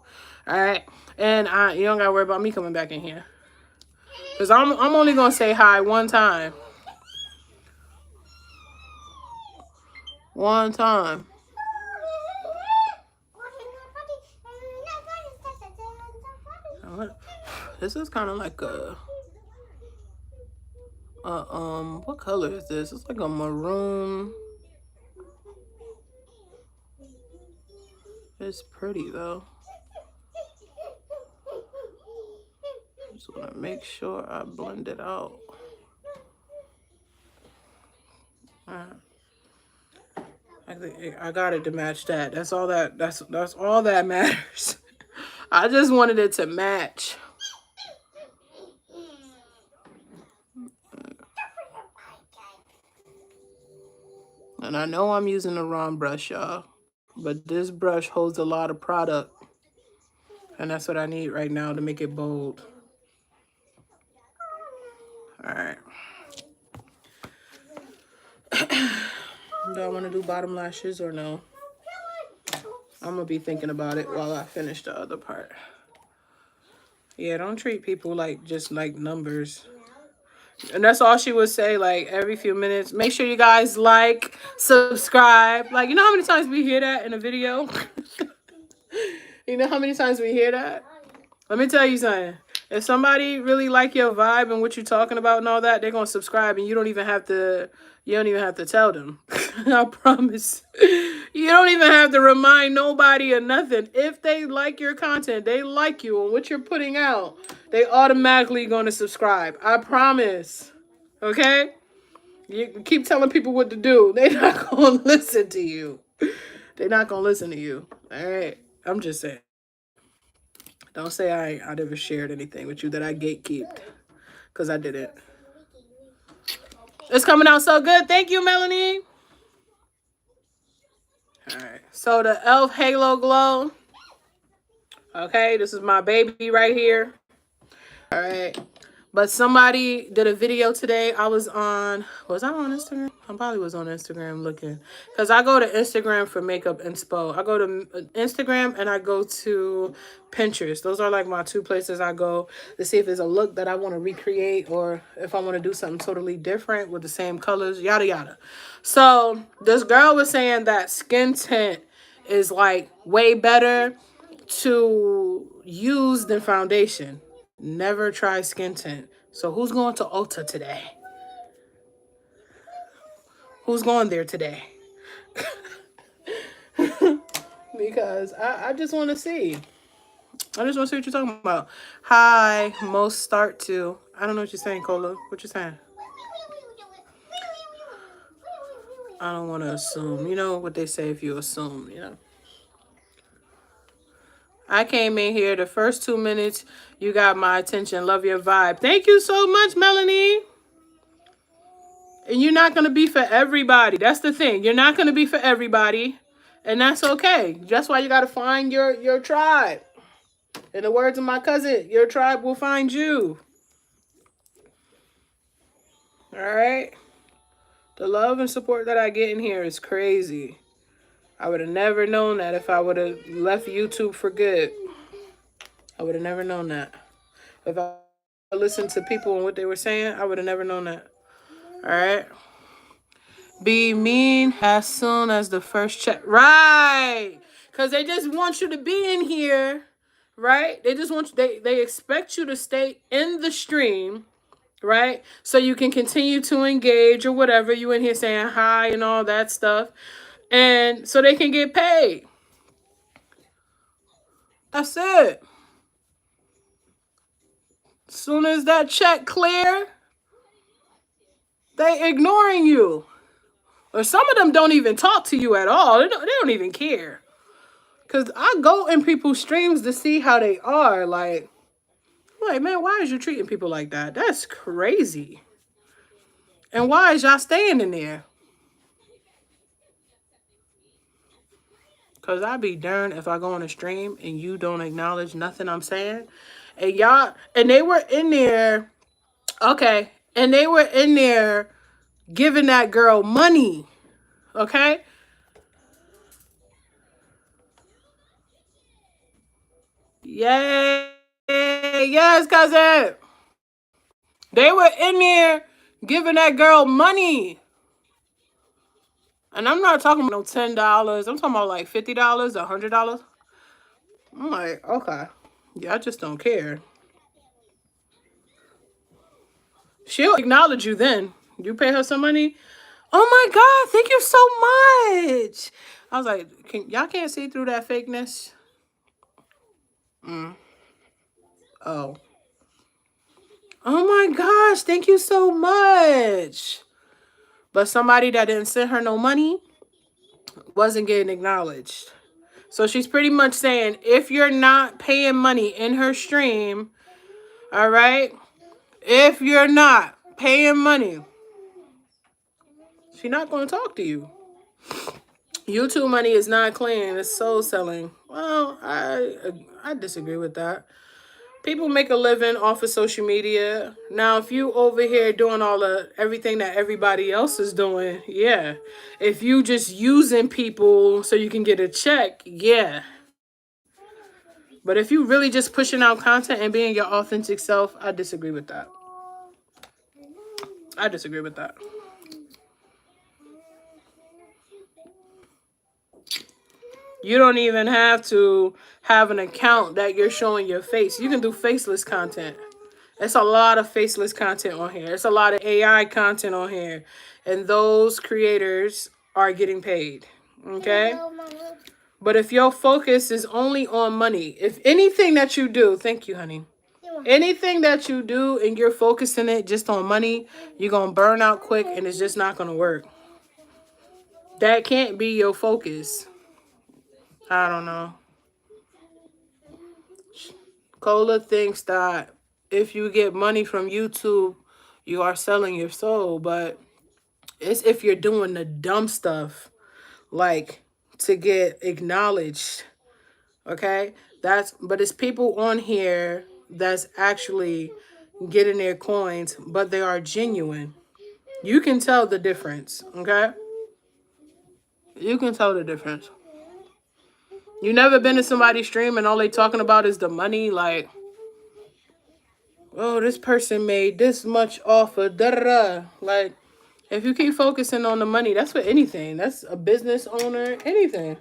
All right? And you don't got to worry about me coming back in here. Because I'm only going to say hi one time. One time. This is kind of like a... what color is this? It's like a maroon. It's pretty though. Just want to make sure I blend it out. I got it to match that. That's all that. That's all that matters. I just wanted it to match. And I know I'm using the wrong brush, y'all. But this brush holds a lot of product. And that's what I need right now to make it bold. All right. Do I want to do bottom lashes or no? I'm going to be thinking about it while I finish the other part. Yeah, don't treat people like just like numbers. And that's all she would say, like, every few minutes. Make sure you guys like, subscribe. Like, you know how many times we hear that in a video? You know how many times we hear that? Let me tell you something. If somebody really like your vibe and what you're talking about and all that, they're going to subscribe and you don't even have to tell them. I promise. You don't even have to remind nobody or nothing. If they like your content, they like you and what you're putting out, they automatically going to subscribe. I promise. Okay? You keep telling people what to do. They're not going to listen to you. They're not going to listen to you. All right? I'm just saying. Don't say I never shared anything with you that I gatekeeped. Because I didn't. It's coming out so good. Thank you, Melanie. Alright. So the e.l.f. Halo Glow. Okay, this is my baby right here. Alright. But somebody did a video today. Was I on Instagram? I probably was on Instagram looking. Because I go to Instagram for makeup inspo. I go to Instagram and I go to Pinterest. Those are like my two places I go to see if there's a look that I want to recreate or if I want to do something totally different with the same colors, yada yada. So this girl was saying that skin tint is like way better to use than foundation. Never try skin tint. So who's going to Ulta today? Who's going there today? Because I just want to see. I just want to see what you're talking about. Hi, most start to. I don't know what you're saying, Cola. What you saying? I don't want to assume. You know what they say if you assume, you know. I came in here the first 2 minutes. You got my attention. Love your vibe. Thank you so much, Melanie. And you're not going to be for everybody. That's the thing. You're not going to be for everybody. And that's okay. That's why you got to find your tribe. In the words of my cousin, your tribe will find you. All right? The love and support that I get in here is crazy. I would have never known that if I would have left YouTube for good. I would have never known that. If I listened to people and what they were saying, I would have never known that. All right? Be mean as soon as the first check. Right. Because they just want you to be in here. Right? They just want you, they expect you to stay in the stream. Right? So you can continue to engage or whatever. You in here saying hi and all that stuff. And so they can get paid. That's it. Soon as that check clear, they ignoring you. Or some of them don't even talk to you at all. They don't even care. Because I go in people's streams to see how they are. Like, man, why is you treating people like that? That's crazy. And why is y'all staying in there? Because I be darned if I go on a stream and you don't acknowledge nothing I'm saying. And y'all, and they were in there, okay, and they were in there giving that girl money, okay? Yay. Yes, cousin. They were in there giving that girl money. And I'm not talking about no $10. I'm talking about like $50, $100. I'm like, okay. Yeah, I just don't care. She'll acknowledge you then. You pay her some money. Oh my God, thank you so much. I was like, y'all can't see through that fakeness? Oh. Oh my gosh, thank you so much. But somebody that didn't send her no money wasn't getting acknowledged. So she's pretty much saying, if you're not paying money in her stream, all right, if you're not paying money, she's not going to talk to you. YouTube money is not clean. It's soul selling. Well, I disagree with that. People make a living off of social media. Now, if you over here doing all of everything that everybody else is doing, yeah. If you just using people so you can get a check, yeah. But if you really just pushing out content and being your authentic self, I disagree with that. I disagree with that. You don't even have to have an account that you're showing your face. You can do faceless content. It's a lot of faceless content on here. It's a lot of AI content on here. And those creators are getting paid. Okay? But if your focus is only on money, if anything that you do, thank you, honey. Anything that you do and you're focusing it just on money, you're going to burn out quick and it's just not going to work. That can't be your focus. I don't know. Cola thinks that if you get money from YouTube, you are selling your soul. But it's if you're doing the dumb stuff, like to get acknowledged. Okay? But it's people on here that's actually getting their coins, but they are genuine. You can tell the difference, okay? You can tell the difference. You never been to somebody's stream and all they talking about is the money, like, oh, this person made this much off of da-da-da. Like, if you keep focusing on the money, that's for anything. That's a business owner, anything.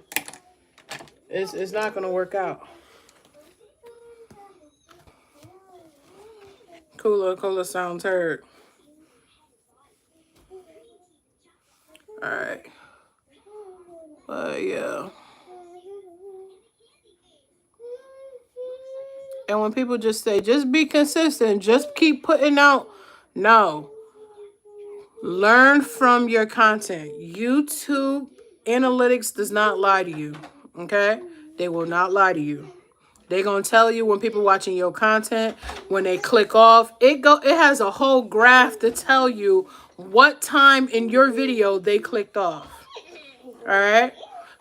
It's not going to work out. Cooler sounds heard. Alright. Yeah. And when people just say, just be consistent, just keep putting out. No. Learn from your content. YouTube analytics does not lie to you. Okay? They will not lie to you. They're going to tell you when people watching your content, when they click off, it has a whole graph to tell you what time in your video they clicked off. All right?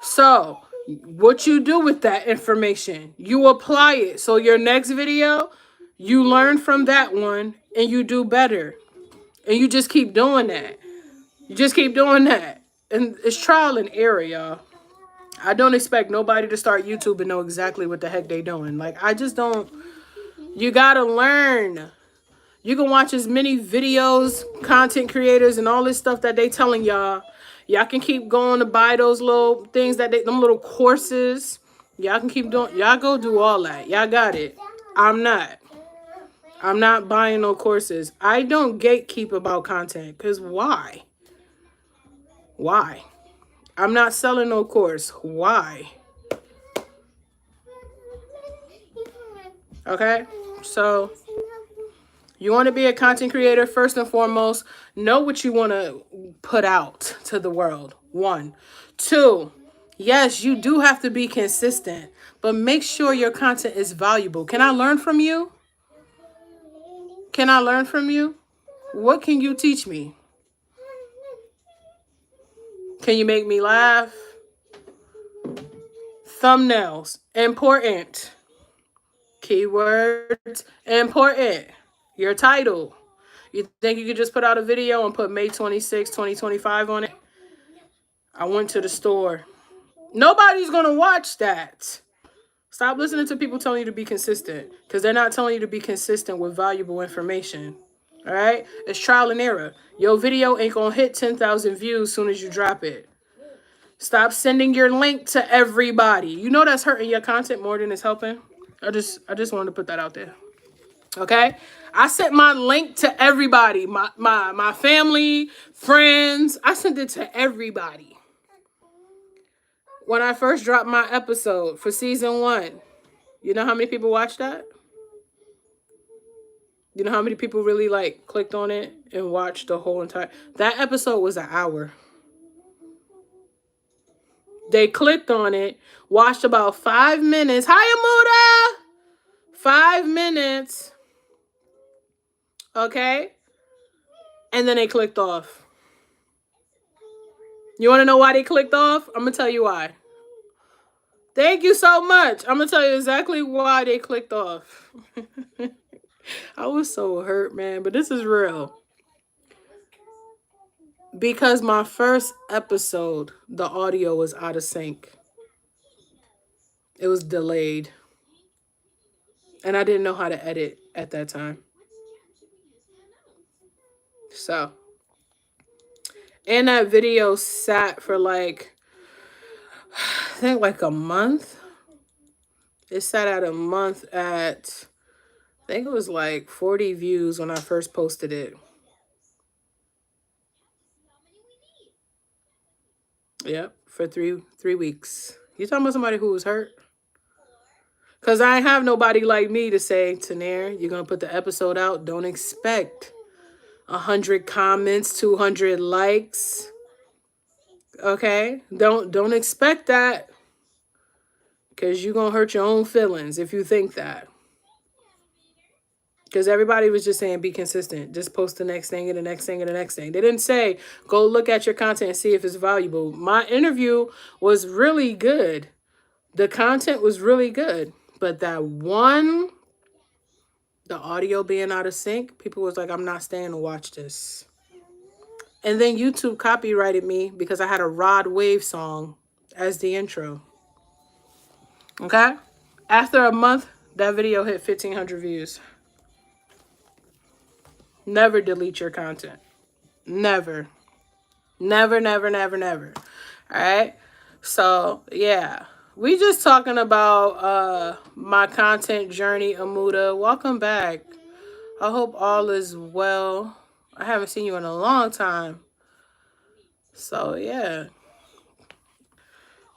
So, what you do with that information, you apply it. So your next video, you learn from that one and you do better. And you just keep doing that. You just keep doing that. And it's trial and error, y'all. I don't expect nobody to start YouTube and know exactly what the heck they doing. Like, I just don't. You gotta learn. You can watch as many videos, content creators, and all this stuff that they telling y'all. Y'all can keep going to buy those little things them little courses. Y'all can keep doing. Y'all go do all that. Y'all got it. I'm not buying no courses. I don't gatekeep about content. Because why? Why? I'm not selling no course. Why? Okay? So, you want to be a content creator, first and foremost, know what you want to put out to the world. 1. 2, yes, you do have to be consistent, but make sure your content is valuable. Can I learn from you? Can I learn from you? What can you teach me? Can you make me laugh? Thumbnails, important. Keywords, important. Your title. You think you could just put out a video and put May 26, 2025 on it? I went to the store. Nobody's going to watch that. Stop listening to people telling you to be consistent, because they're not telling you to be consistent with valuable information. All right? It's trial and error. Your video ain't going to hit 10,000 views as soon as you drop it. Stop sending your link to everybody. You know that's hurting your content more than it's helping. I just wanted to put that out there. Okay? I sent my link to everybody. My family, friends. I sent it to everybody. When I first dropped my episode for season 1, you know how many people watched that? You know how many people really clicked on it and watched the whole entire... That episode was an hour. They clicked on it, watched about 5 minutes. Hi, Amuda! 5 minutes. Okay? And then they clicked off. You want to know why they clicked off? I'm going to tell you why. Thank you so much. I'm going to tell you exactly why they clicked off. I was so hurt, man, but this is real. Because my first episode, the audio was out of sync. It was delayed. And I didn't know how to edit at that time. So, and that video sat for I think a month. It sat at a month at, I think it was 40 views when I first posted it. Yep, for three weeks. You talking about somebody who was hurt? Because I ain't have nobody like me to say, Tanair, you're going to put the episode out. Don't expect 100 comments, 200 likes. Okay? Don't expect that. Because you're going to hurt your own feelings if you think that. Because everybody was just saying be consistent. Just post the next thing and the next thing and the next thing. They didn't say go look at your content and see if it's valuable. My interview was really good. The content was really good. But that one the audio being out of sync, people was like, I'm not staying to watch this. And then YouTube copyrighted me because I had a Rod Wave song as the intro. Okay? After a month, that video hit 1,500 views. Never delete your content. Never. Never, never, never, never. All right? So, yeah. We just talking about my content journey, Amuda. Welcome back. I hope all is well. I haven't seen you in a long time. So, yeah.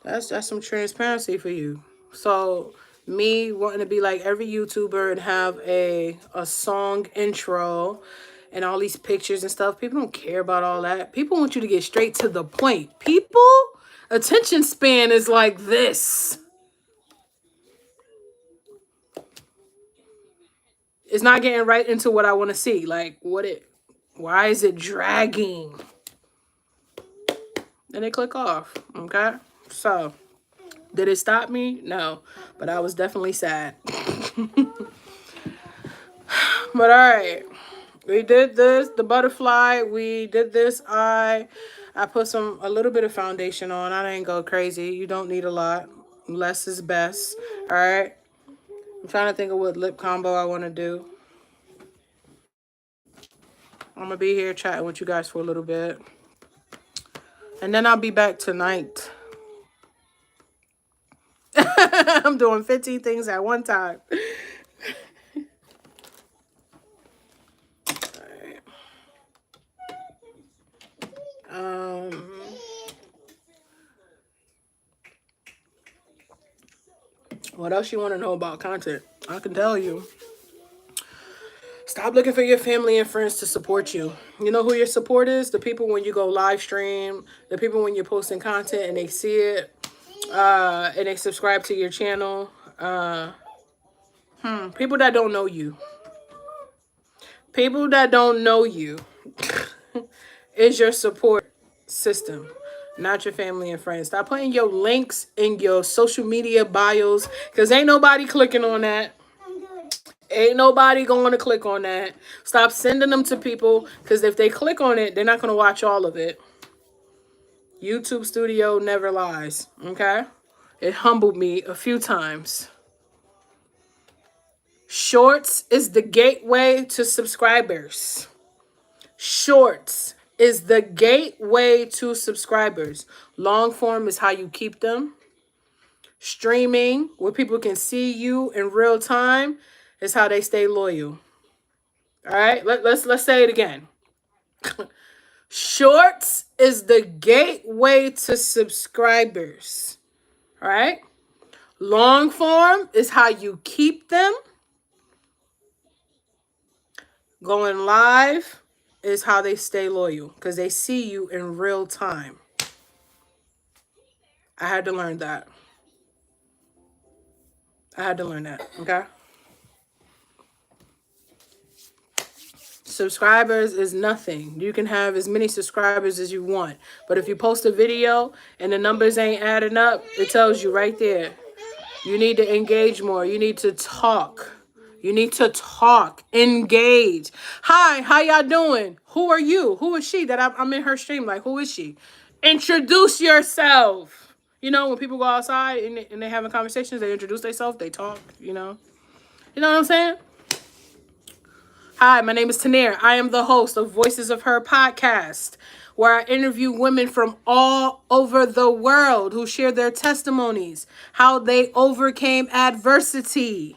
That's some transparency for you. So, me wanting to be like every YouTuber and have a song intro and all these pictures and stuff, people don't care about all that. People want you to get straight to the point. People, attention span is like this. It's not getting right into what I want to see. Like, why is it dragging? And they click off. Okay? So, did it stop me? No. But I was definitely sad. But all right. We did this, the butterfly. We did this eye. I put a little bit of foundation on. I didn't go crazy. You don't need a lot. Less is best. All right. I'm trying to think of what lip combo I want to do. I'm going to be here chatting with you guys for a little bit. And then I'll be back tonight. I'm doing 15 things at one time. What else you want to know about content? I can tell you. Stop looking for your family and friends to support you. You know who your support is? The people when you go live stream, the people when you're posting content and they see it, and they subscribe to your channel. People that don't know you. People that don't know you is your support system, not your family and friends. Stop putting your links in your social media bios because ain't nobody clicking on that. Ain't nobody going to click on that. Stop sending them to people because if they click on it, they're not going to watch all of it. YouTube Studio never lies, okay? It humbled me a few times. Shorts is the gateway to subscribers. Shorts is the gateway to subscribers. Long form is how you keep them. Streaming, where people can see you in real time, is how they stay loyal. All right, let's say it again. Shorts is the gateway to subscribers. All right? Long form is how you keep them. Going live is how they stay loyal because they see you in real time. I had to learn that. Okay? Subscribers is nothing. You can have as many subscribers as you want. But if you post a video and the numbers ain't adding up, it tells you right there. You need to engage more. You need to talk. You need to talk. Engage. Hi, how y'all doing? Who are you? Who is she that I'm in her stream? Like, who is she? Introduce yourself. You know, when people go outside and they having conversations, they introduce themselves, they talk, you know. You know what I'm saying? Hi, my name is Tanir. I am the host of Voices of Her podcast, where I interview women from all over the world who share their testimonies, how they overcame adversity.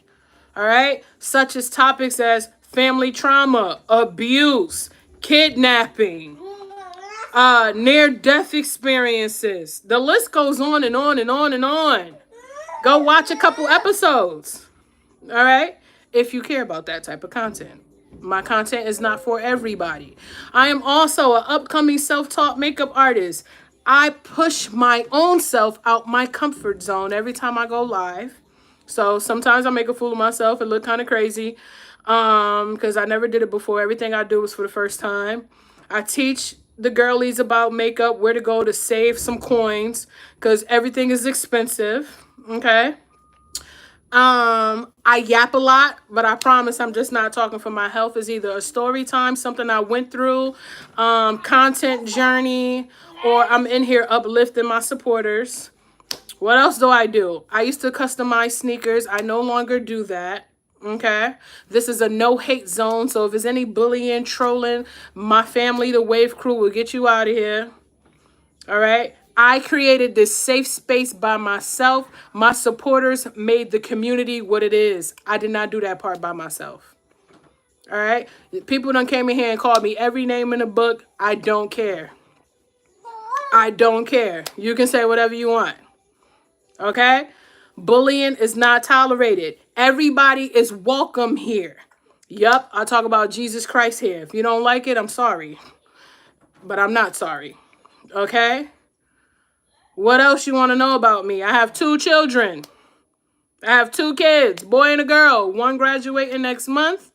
All right? Such as topics as family trauma, abuse, kidnapping, near-death experiences. The list goes on and on and on and on. Go watch a couple episodes. All right? If you care about that type of content. My content is not for everybody. I am also an upcoming self-taught makeup artist. I push my own self out my comfort zone every time I go live. So sometimes I make a fool of myself and look kind of crazy because I never did it before. Everything I do is for the first time. I teach the girlies about makeup, where to go to save some coins because everything is expensive. Okay. I yap a lot, but I promise I'm just not talking for my health. It's either a story time, something I went through, content journey, or I'm in here uplifting my supporters. What else do I do? I used to customize sneakers. I no longer do that. Okay. This is a no hate zone. So if there's any bullying, trolling, my family, the Wave crew, will get you out of here. All right. I created this safe space by myself. My supporters made the community what it is. I did not do that part by myself. All right. People done came in here and called me every name in the book. I don't care. I don't care. You can say whatever you want. Okay? Bullying is not tolerated. Everybody is welcome here. Yup, I talk about Jesus Christ here. If you don't like it, I'm sorry. But I'm not sorry. Okay? What else you want to know about me? I have 2 children. I have 2 kids, boy and a girl. One graduating next month,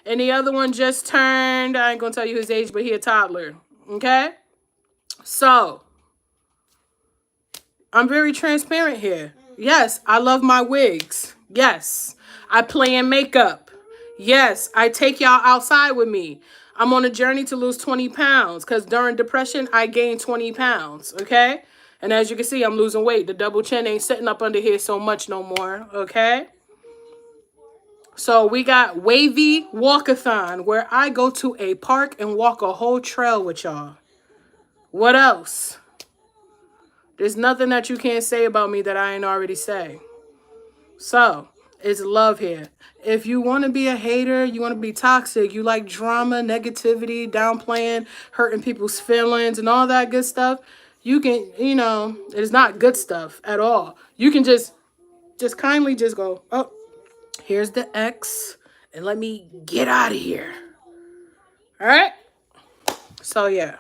and the other one just turned, I ain't going to tell you his age, but he a toddler. Okay? So, I'm very transparent here. Yes, I love my wigs. Yes, I play in makeup. Yes, I take y'all outside with me. I'm on a journey to lose 20 pounds because during depression, I gained 20 pounds, okay? And as you can see, I'm losing weight. The double chin ain't sitting up under here so much no more, okay? So we got Wavy Walkathon, where I go to a park and walk a whole trail with y'all. What else? There's nothing that you can't say about me that I ain't already say. So, it's love here. If you want to be a hater, you want to be toxic, you like drama, negativity, downplaying, hurting people's feelings and all that good stuff, you can, it's not good stuff at all. You can just kindly just go, oh, here's the X, and let me get out of here. All right? So, yeah.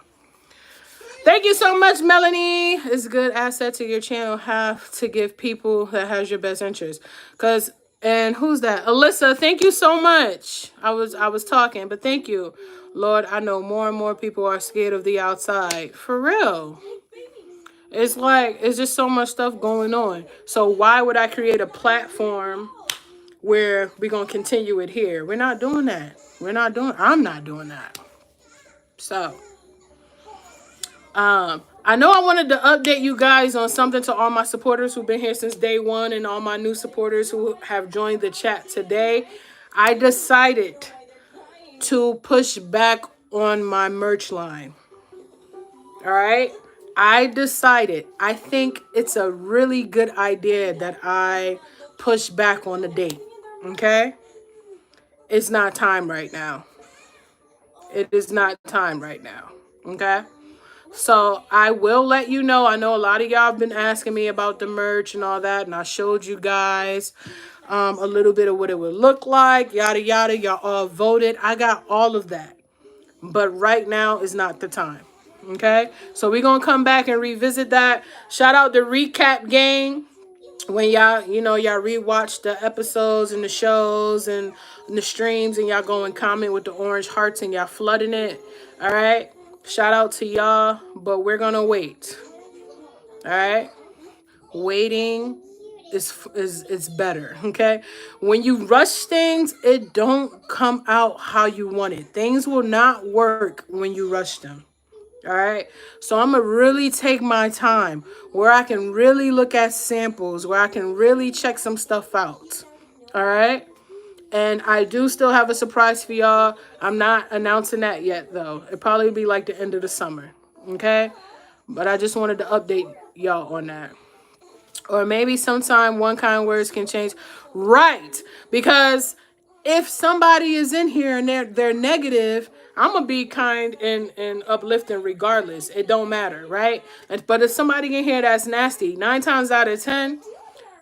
Thank you so much, Melanie. It's a good asset to your channel. Have to give people that has your best interest. And who's that? Alyssa, thank you so much. I was talking, but thank you. Lord, I know more and more people are scared of the outside. For real. It's just so much stuff going on. So why would I create a platform where we're going to continue it here? We're not doing that. I'm not doing that. So, I know I wanted to update you guys on something to all my supporters who've been here since day one and all my new supporters who have joined the chat today. I decided to push back on my merch line. All right? I think it's a really good idea that I push back on the date. Okay? It's not time right now. It is not time right now. Okay? So I will let you know. I know a lot of y'all have been asking me about the merch and all that. And I showed you guys a little bit of what it would look like. Yada, yada. Y'all all voted. I got all of that. But right now is not the time. Okay? So we're going to come back and revisit that. Shout out the Recap Gang. When y'all rewatch the episodes and the shows and the streams and y'all go and comment with the orange hearts and y'all flooding it. All right? Shout out to y'all, but we're going to wait. All right? Waiting is better, okay? When you rush things, it don't come out how you want it. Things will not work when you rush them. All right. So I'm going to really take my time where I can really look at samples, where I can really check some stuff out. All right. And I do still have a surprise for y'all. I'm not announcing that yet, though. It'll probably be like the end of the summer. Okay. But I just wanted to update y'all on that. Or maybe sometime one kind words can change. Right. Because if somebody is in here and they're negative, I'm going to be kind and uplifting regardless. It don't matter, right? But if somebody in here that's nasty, 9 times out of 10,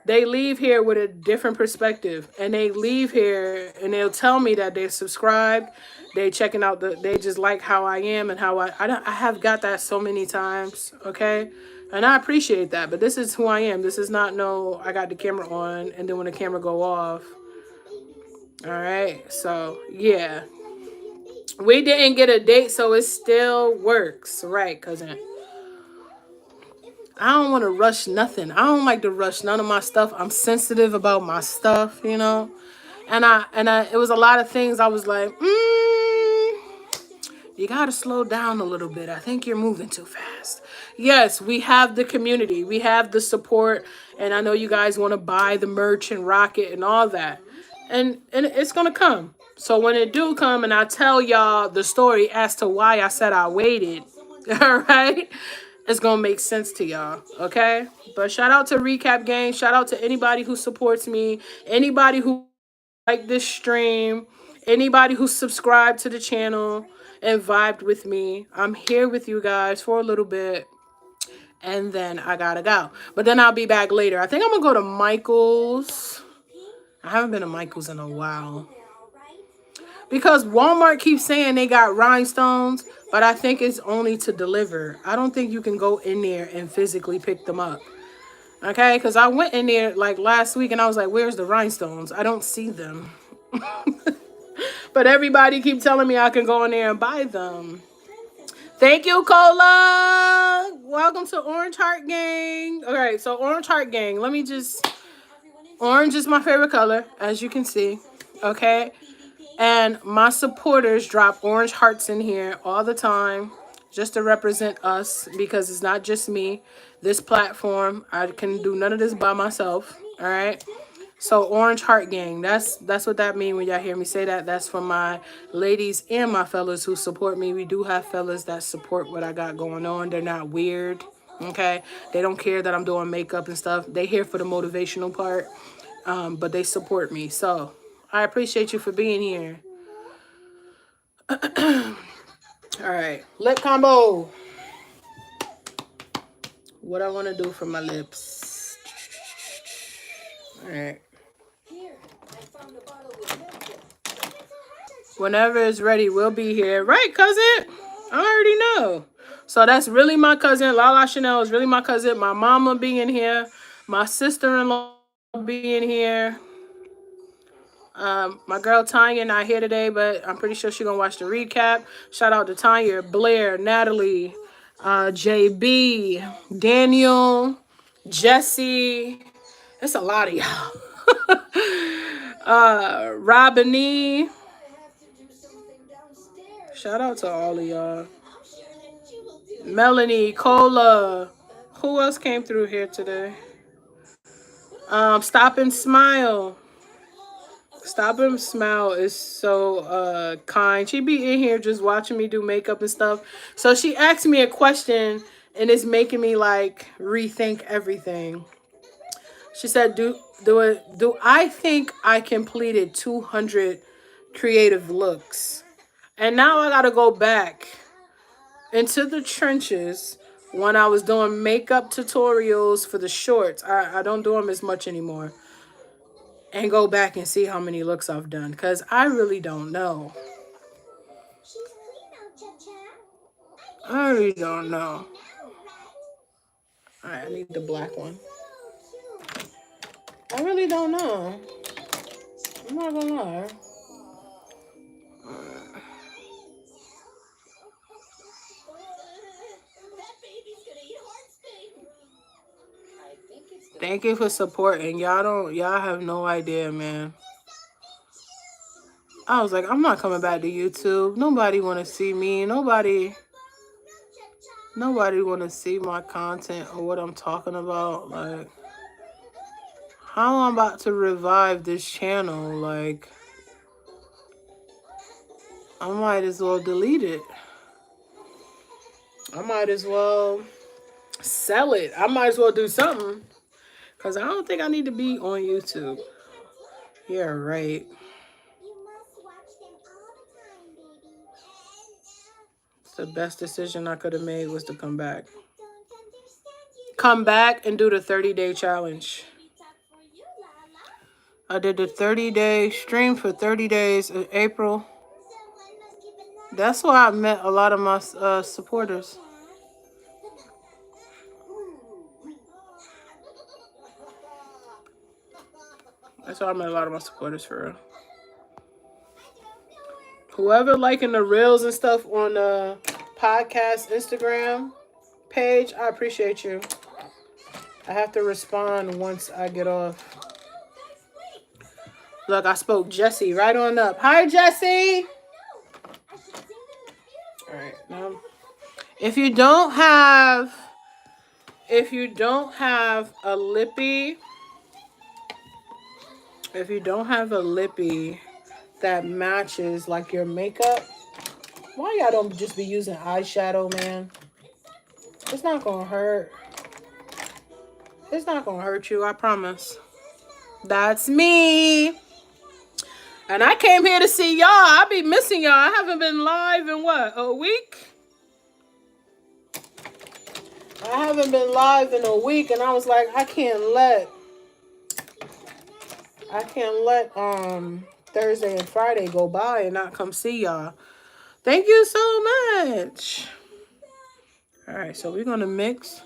they leave here with a different perspective. And they leave here and they'll tell me that they're subscribed. They checking out they just like how I am and how I have got that so many times, okay? And I appreciate that, but this is who I am. This is not I got the camera on and then when the camera go off. All right, so yeah. We didn't get a date, so it still works, right, cousin? I don't want to rush nothing. I don't like to rush none of my stuff. I'm sensitive about my stuff, you know. And it was a lot of things I was like, you got to slow down a little bit. I think you're moving too fast. Yes, we have the community. We have the support. And I know you guys want to buy the merch and rock it and all that. And it's going to come. So when it do come and I tell y'all the story as to why I said I waited, all right, it's going to make sense to y'all, okay? But shout out to Recap Gang. Shout out to anybody who supports me. Anybody who like this stream. Anybody who subscribed to the channel and vibed with me. I'm here with you guys for a little bit. And then I gotta go. But then I'll be back later. I think I'm gonna go to Michael's. I haven't been to Michael's in a while. Because Walmart keeps saying they got rhinestones, but I think it's only to deliver. I don't think you can go in there and physically pick them up. Okay? Because I went in there like last week and I was like, where's the rhinestones? I don't see them. But everybody keep telling me I can go in there and buy them. Thank you, Cola. Welcome to Orange Heart Gang. All right, so Orange Heart Gang. Orange is my favorite color, as you can see. Okay? And my supporters drop orange hearts in here all the time just to represent us because it's not just me. This platform, I can do none of this by myself. All right? So Orange Heart Gang, that's what that means when y'all hear me say that. That's for my ladies and my fellas who support me. We do have fellas that support what I got going on. They're not weird, okay? They don't care that I'm doing makeup and stuff. They here for the motivational part, but they support me. So I appreciate you for being here. All right, lip combo. What I want to do for my lips. All right. Whenever it's ready, we'll be here. Right, cousin? I already know. So that's really my cousin. Lala Chanel is really my cousin. My mama being here. My sister-in-law being here. My girl Tanya not here today, but I'm pretty sure she's going to watch the recap. Shout out to Tanya, Blair, Natalie, JB, Daniel, Jesse. It's a lot of y'all. Robin. Shout out to all of y'all. Melanie, Cola. Who else came through here today? Stop and Smile. Stop and Smile is so kind. She be in here just watching me do makeup and stuff. So she asked me a question and it's making me like rethink everything. She said, do I think I completed 200 creative looks? And now I gotta go back into the trenches when I was doing makeup tutorials for the shorts. I don't do them as much anymore. And go back and see how many looks I've done. Because I really don't know. I really don't know. Alright, I need the black one. I really don't know. I'm not gonna lie. Thank you for supporting. Y'all have no idea, man. I was like, I'm not coming back to YouTube. Nobody want to see me. Nobody want to see my content or what I'm talking about. Like, how I'm about to revive this channel. Like, I might as well delete it. I might as well sell it. I might as well do something. Because I don't think I need to be on YouTube. Yeah, right. It's the best decision I could have made was to come back. Come back and do the 30-day challenge. I did the 30-day stream for 30 days in April. That's why I met a lot of my supporters. That's why I met a lot of my supporters, for real. Whoever liking the reels and stuff on the podcast Instagram page, I appreciate you. I have to respond once I get off. Look, I spoke Jesse right on up. Hi, Jesse. All right, now if you don't have a lippy, that matches like your makeup, why y'all don't just be using eyeshadow, man? It's not gonna hurt. It's not gonna hurt you, I promise. That's me. And I came here to see y'all. I be missing y'all. I haven't been live in what, a week? I haven't been live in a week, and I was like, I can't let Thursday and Friday go by and not come see y'all. Thank you so much. All right, so we're gonna mix.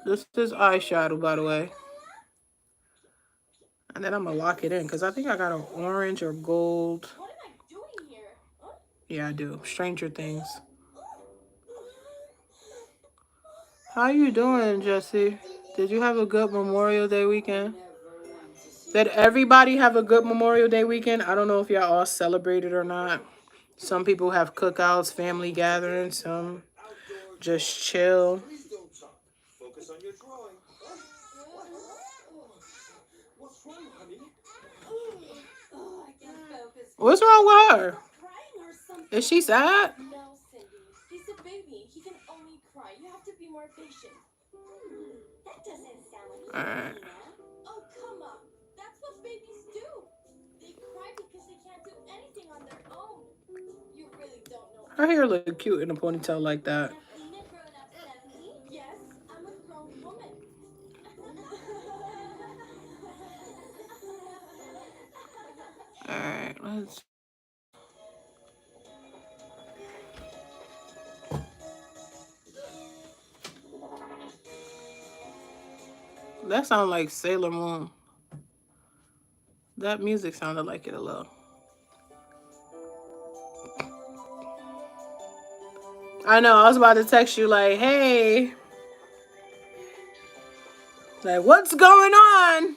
This is eyeshadow, by the way. And then I'm gonna lock it in because I think I got an orange or gold. What am I doing here? Huh? Yeah, I do. Stranger Things. How you doing, Jesse? Did you have a good Memorial Day weekend? Did everybody have a good Memorial Day weekend? I don't know if y'all all celebrated or not. Some people have cookouts, family gatherings, some just chill. Focus on your drawing. What's wrong, honey? What's wrong with her? Is she sad? No, Cindy. He's a baby. He can only cry. You have to be more patient. That doesn't sound like Alright. Oh, come on. That's what babies do. They cry because they can't do anything on their own. You really don't know. Her hair look cute in a ponytail like that. Yes, I'm a grown woman. Alright, let's. That sounds like Sailor Moon. That music sounded like it a little. I know, I was about to text you like, hey. Like, what's going on?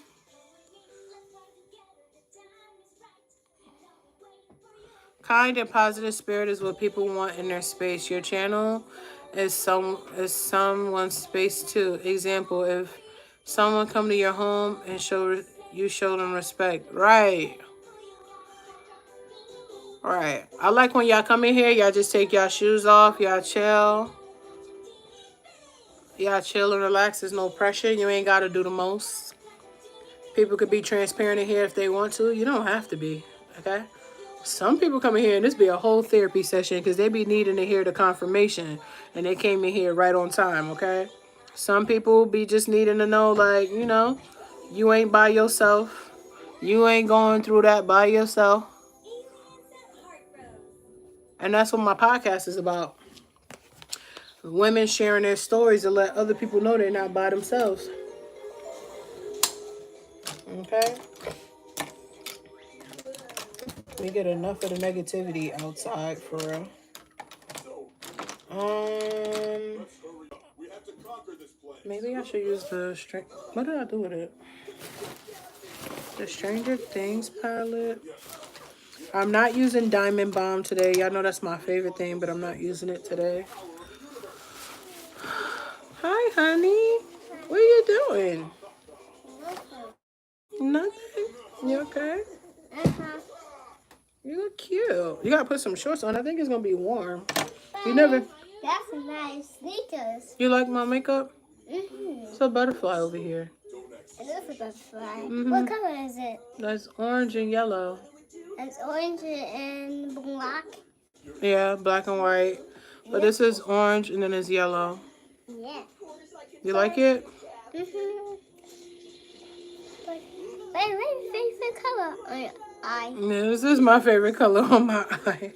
Kind and positive spirit is what people want in their space. Your channel is someone's space too. Example, if someone come to your home and show them respect. Right. Right. I like when y'all come in here, y'all just take y'all shoes off, y'all chill. Y'all chill and relax. There's no pressure. You ain't got to do the most. People could be transparent in here if they want to. You don't have to be. Okay? Some people come in here and this be a whole therapy session because they be needing to hear the confirmation. And they came in here right on time. Okay? Some people be just needing to know, like, you know, you ain't by yourself. You ain't going through that by yourself. And that's what my podcast is about. Women sharing their stories to let other people know they're not by themselves. Okay? We get enough of the negativity outside for real. Maybe I should use the what did I do with it? The Stranger Things palette. I'm not using Diamond Bomb today. Y'all know that's my favorite thing, but I'm not using it today. Hi, honey. What are you doing? Nothing. You okay? You look cute. You gotta put some shorts on. I think it's gonna be warm. You never. That's nice sneakers. You like my makeup? Mm-hmm. It's a butterfly over here. It is a butterfly. Mm-hmm. What color is it? That's orange and yellow. It's orange and black. Yeah, black and white. But this is orange and then it's yellow. Yeah. You like it? Mm-hmm. Wait, favorite color on your eye? Yeah, this is my favorite color on my eye.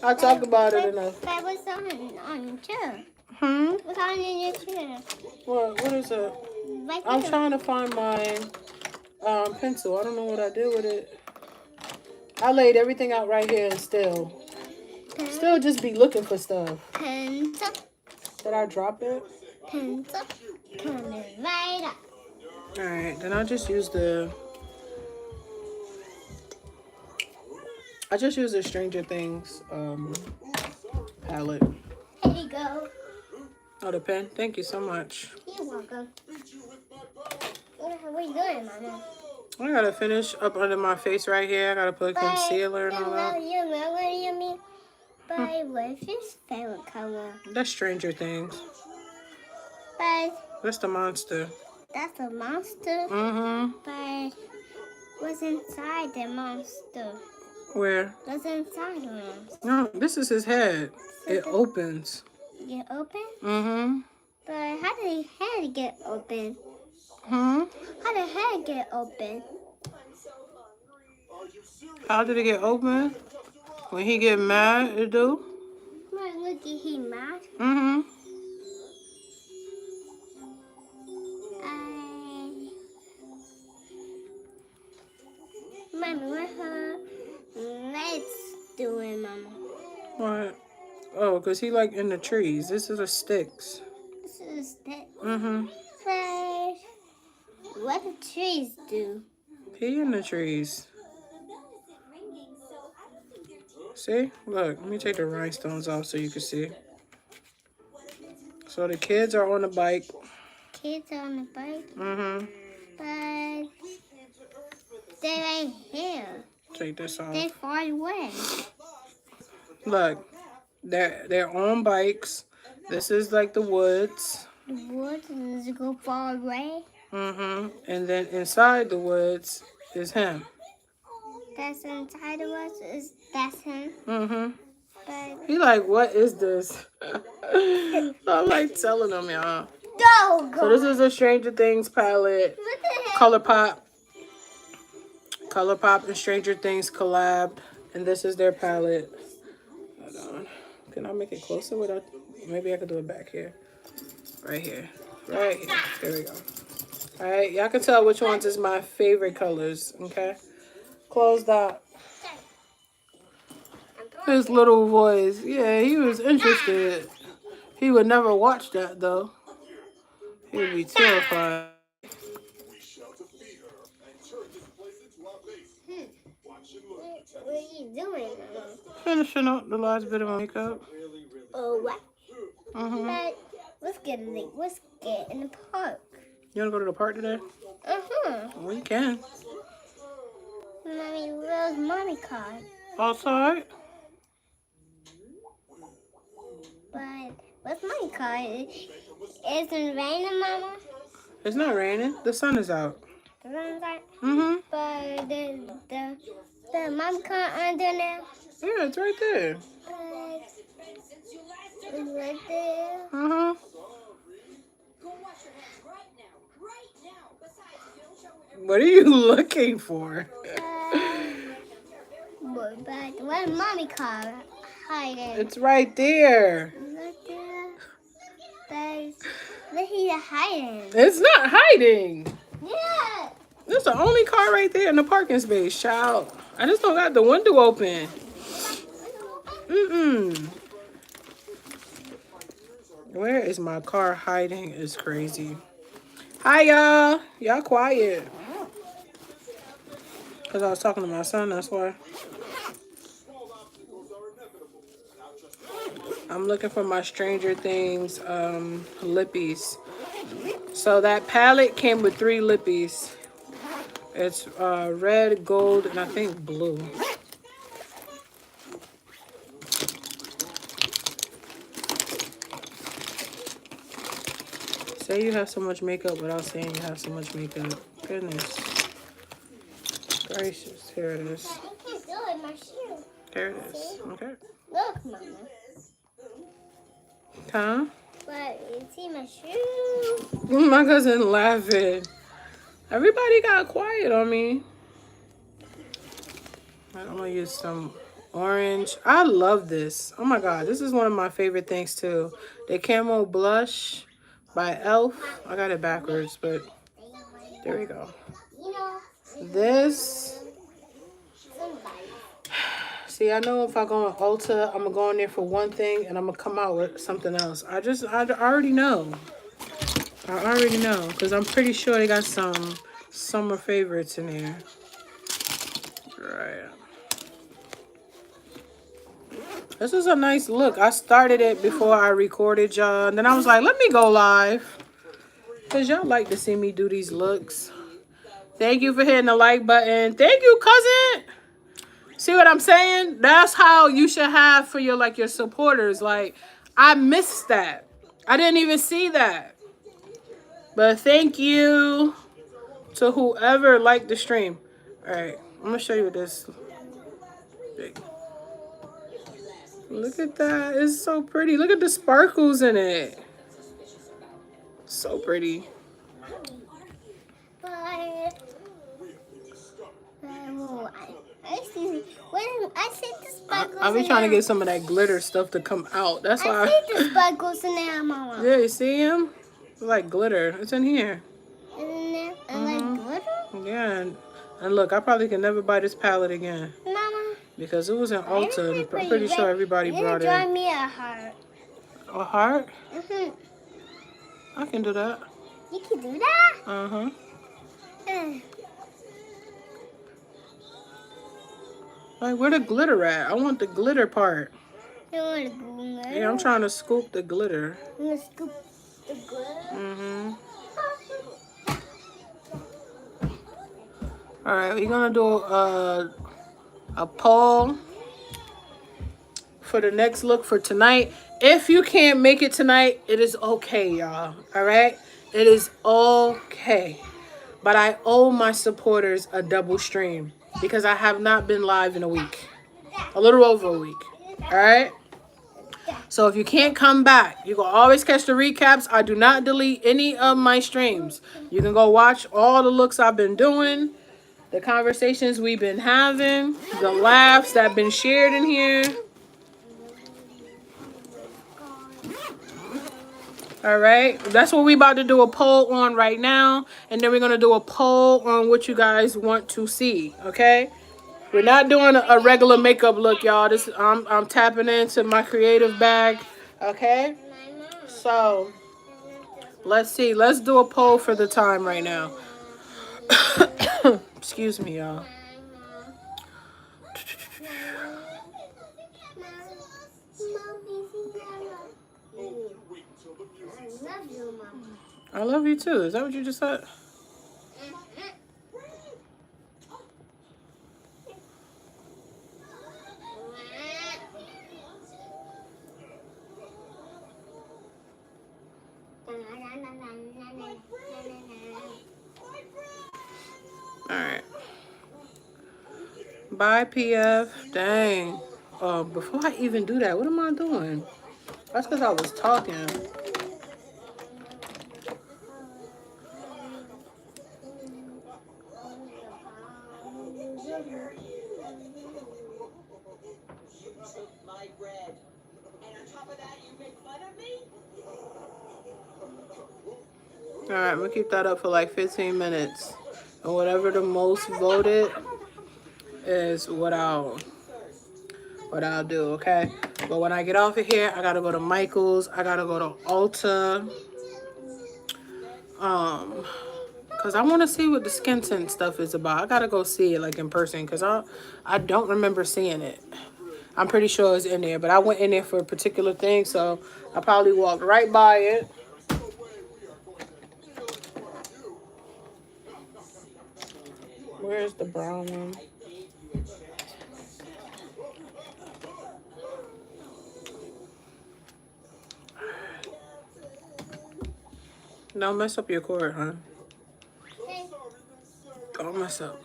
I talk about it enough. But what's on your chair? What's on your chair? What is it? Right I'm there. trying to find my pencil. I don't know what I did with it. I laid everything out right here and still just be looking for stuff. Pencil. Did I drop it? Pencil coming right up. Alright, then I'll just use the... I just use the Stranger Things palette. Here you go. Oh, the pen? Thank you so much. You're welcome. What are you doing, Mama? I gotta finish up under my face right here. I gotta put concealer and all that. But what's his favorite color? That's Stranger Things. But That's the monster. that's a monster. Mm-hmm. But what's inside the monster? Where? What's inside the monster? No, this is his head. It opens. Get open? Mm-hmm. But how did his head get open? Hmm? How did head get open? How did it get open? When he get mad, it do? Mom, look at he mad. Mm-hmm. Mommy, what her legs doing, Mama? What? Oh, because he like in the trees. This is the sticks. This is that. Mm-hmm. But what the trees do? He in the trees. See? Look, let me take the rhinestones off so you can see. So the kids are on the bike. Kids are on the bike, Mm-hmm. but they're right here. Take this off. They're far away. Look, they're on bikes. This is like the woods. The woods and go far away. Mm-hmm. And then inside the woods is him. That's inside of us. That's him. Mm-hmm. But He like, what is this? I'm like telling him, y'all. no, So this is a Stranger Things palette. What the heck? Color Pop and Stranger Things collabed. And this is their palette. Hold on. Can I make it closer without... Maybe I could do it back here. Right here. Right here. There we go. Alright, y'all can tell which ones is my favorite colors. Okay? Close that. His little voice. Yeah, he was interested. He would never watch that, though. He would be terrified. What are you doing, Mama? Finishing up the last bit of my makeup. Oh, what? Mm-hmm. But let's get in the park. You want to go to the park today? Uh-huh. We can. Mommy, where's Mommy car? Outside? But what's Mommy car? Is it raining, Mama? It's not raining. The sun is out. The sun's out. Mm-hmm. But the Mommy car under there. Yeah, it's right there. But it's right there. Uh-huh. What are you looking for? But where's Mommy car hiding? It's right there. Right there. But he's hiding. It's not hiding. Yeah. That's the only car right there in the parking space, child. I just don't got the window open. Mm-mm. Where is my car hiding is crazy. Hi, y'all. Y'all quiet. Because I was talking to my son, that's why. I'm looking for my Stranger Things lippies. So that palette came with 3 lippies. It's red, gold, and I think blue. Say you have so much makeup without saying you have so much makeup. Goodness gracious. Here it is. I can't do it, my shoe. There it is. Okay. Look, Mama. Huh? But you see my shoe? My cousin laughing. Everybody got quiet on me. I'm gonna use some orange. I love this. Oh my god, this is one of my favorite things too. The Camo Blush by e.l.f. I got it backwards, but there we go. You know, This See, I know if I go on Ulta, I'm gonna go in there for one thing and I'm gonna come out with something else. I already know. I already know because I'm pretty sure they got some summer favorites in there. Right. This is a nice look. I started it before I recorded y'all. And then I was like, let me go live. Because y'all like to see me do these looks. Thank you for hitting the like button. Thank you, cousin. See what I'm saying? That's how you should have for your your supporters. Like, I missed that. I didn't even see that. But thank you to whoever liked the stream. All right, I'm gonna show you this. Look at that. It's so pretty. Look at the sparkles in it. So pretty. I see the sparkles. I be trying to get some of that glitter stuff to come out. That's why. I see the sparkles in there, Mama. Yeah, you see them? Like glitter. It's in here. In there? And like glitter? Yeah. And look, I probably can never buy this palette again. Mama. Because it was in Ulta. And I'm pretty sure everybody brought it. Draw me a heart. A heart? Mhm. I can do that. You can do that? Uh-huh. Like, where the glitter at? I want the glitter part. You want the glitter? Yeah, I'm trying to scoop the glitter. You want to scoop the glitter? Mm-hmm. All right, we're going to do a poll for the next look for tonight. If you can't make it tonight, it is okay, y'all. All right? It is okay. But I owe my supporters a double stream because I have not been live in a week. A little over a week. All right? So if you can't come back, you can always catch the recaps. I do not delete any of my streams. You can go watch all the looks I've been doing, the conversations we've been having, the laughs that have been shared in here. All right, that's what we about to do a poll on right now, and then we're gonna do a poll on what you guys want to see. Okay, we're not doing a regular makeup look, y'all. This I'm tapping into my creative bag. Okay, so let's see. Let's do a poll for the time right now. Excuse me, y'all. I love you too. Is that what you just said? Alright. Bye, PF. Dang. Before I even do that, what am I doing? That's because I was talking. My bread. And on top of that, you make fun of me? Alright, I'm going to keep that up for like 15 minutes. And whatever the most voted is what I'll do, okay? But when I get off of here, I got to go to Michael's. I got to go to Ulta. Because I want to see what the skin tint stuff is about. I got to go see it like in person because I don't remember seeing it. I'm pretty sure it's in there, but I went in there for a particular thing, so I probably walked right by it. Where's the brown one? Don't mess up your cord, huh? Don't mess up.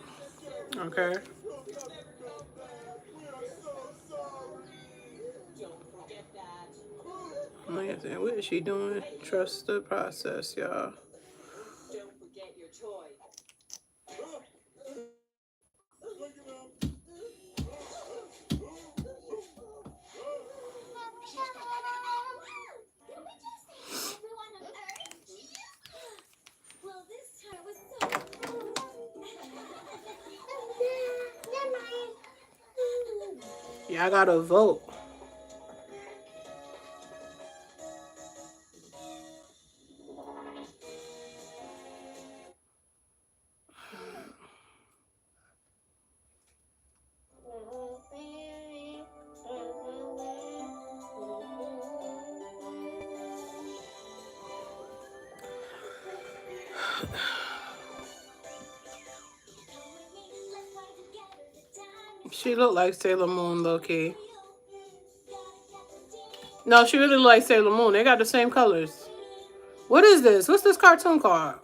Okay? What is she doing? Trust the process, y'all. Don't forget your toy. Well, this time was so I gotta vote. She looked like Sailor Moon, low key. No, she really looked like Sailor Moon. They got the same colors. What is this? What's this cartoon called?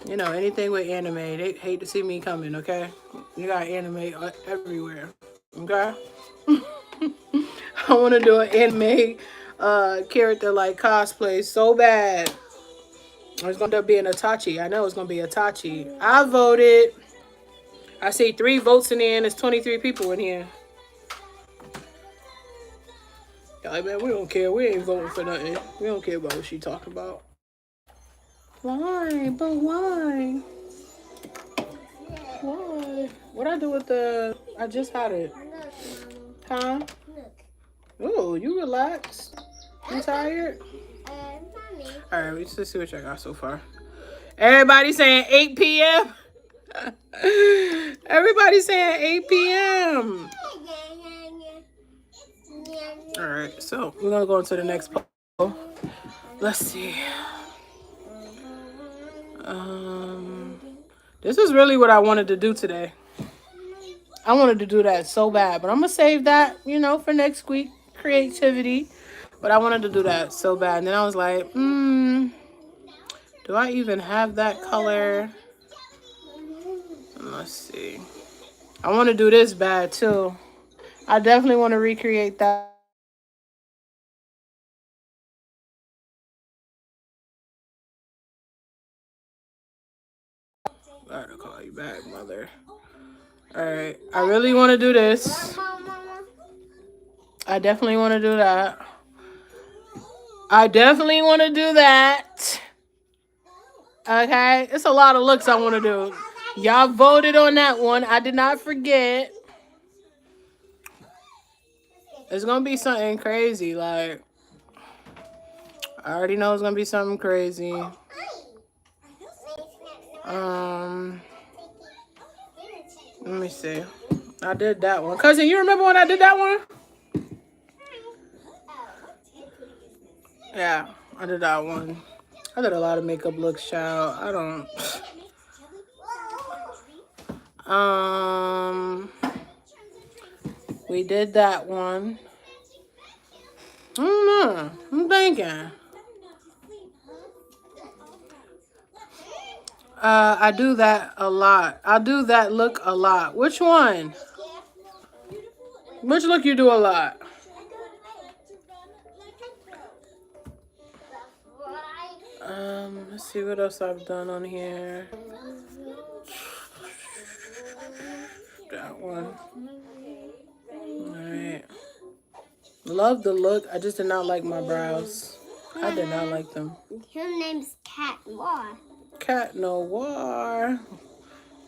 You know, anything with anime, they hate to see me coming, okay? You got anime everywhere, okay? I want to do an anime character like cosplay so bad. It's going to end up being Itachi. I know it's going to be Itachi. I voted. I see 3 votes in the end. There's 23 people in here. Like, man, we don't care. We ain't voting for nothing. We don't care about what she talking about. Why? But why? Why? What I do with the... I just had it. Huh? Oh, you relaxed? You tired? Alright, let's see what y'all got so far. Everybody saying 8 p.m.? Everybody saying 8 p.m. Alright, so we're gonna go into the next poll. Let's see. This is really what I wanted to do today. I wanted to do that so bad, but I'm gonna save that, you know, for next week. Creativity. But I wanted to do that so bad. And then I was like, do I even have that color? Let's see. I want to do this bad too. I definitely want to recreate that. I gotta call you back, mother. Alright. I really want to do this. I definitely want to do that. I definitely want to do that. Okay? It's a lot of looks I want to do. Y'all voted on that one. I did not forget. It's going to be something crazy. Like, I already know it's going to be something crazy. Let me see. I did that one. Cousin, you remember when I did that one? Yeah, I did that one. I did a lot of makeup looks, child. I don't... We did that one. I don't know. I'm thinking. I do that a lot. I do that look a lot. Which one? Which look you do a lot? Let's see what else I've done on here. That one. Alright. Love the look. I just did not like my brows. I did not like them. Her name's Cat Noir. Cat Noir.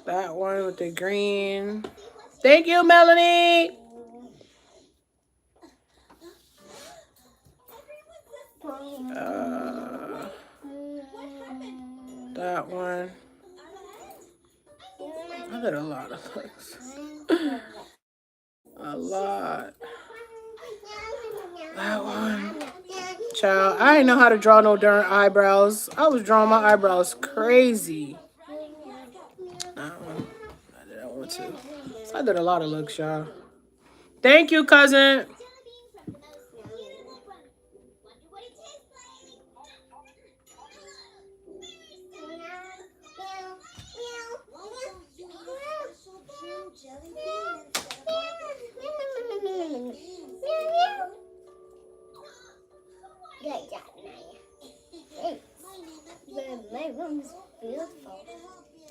That one with the green. Thank you, Melanie. That one. I did a lot of looks. A lot. That one. Child, I didn't know how to draw no darn eyebrows. I was drawing my eyebrows crazy. That one. I did that one too. So I did a lot of looks, y'all. Thank you, cousin. My room's beautiful.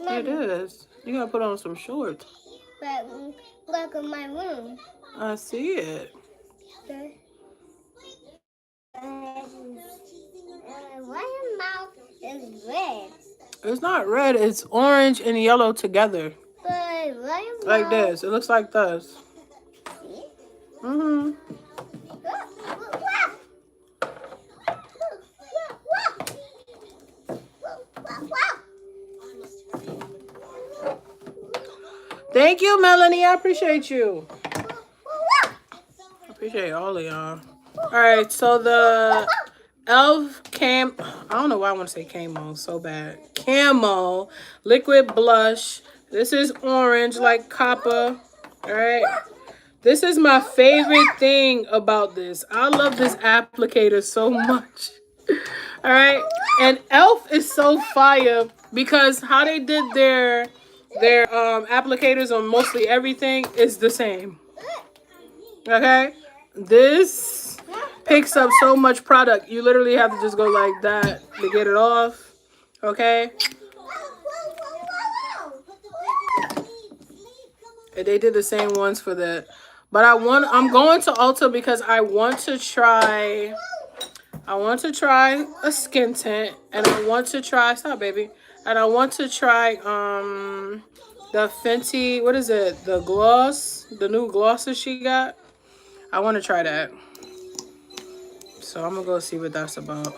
It is. You gotta put on some shorts. But look at my room. I see it. Why your mouth is red? It's not red. It's orange and yellow together. But Like this. It looks like this. Mm-hmm. Thank you, Melanie. I appreciate you. I appreciate all of y'all. All right, so the Elf I don't know why I want to say camo so bad. Camo liquid blush. This is orange like copper. All right. This is my favorite thing about this. I love this applicator so much. All right. And Elf is so fire because how they did their applicators on mostly everything is the same. Okay? This picks up so much product. You literally have to just go like that to get it off. Okay? And they did the same ones for that. But I'm going to Ulta because I want to try a skin tint, and I want to try, stop baby. And I want to try the Fenty, what is it? The gloss, the new glosses she got. I want to try that. So I'm gonna go see what that's about.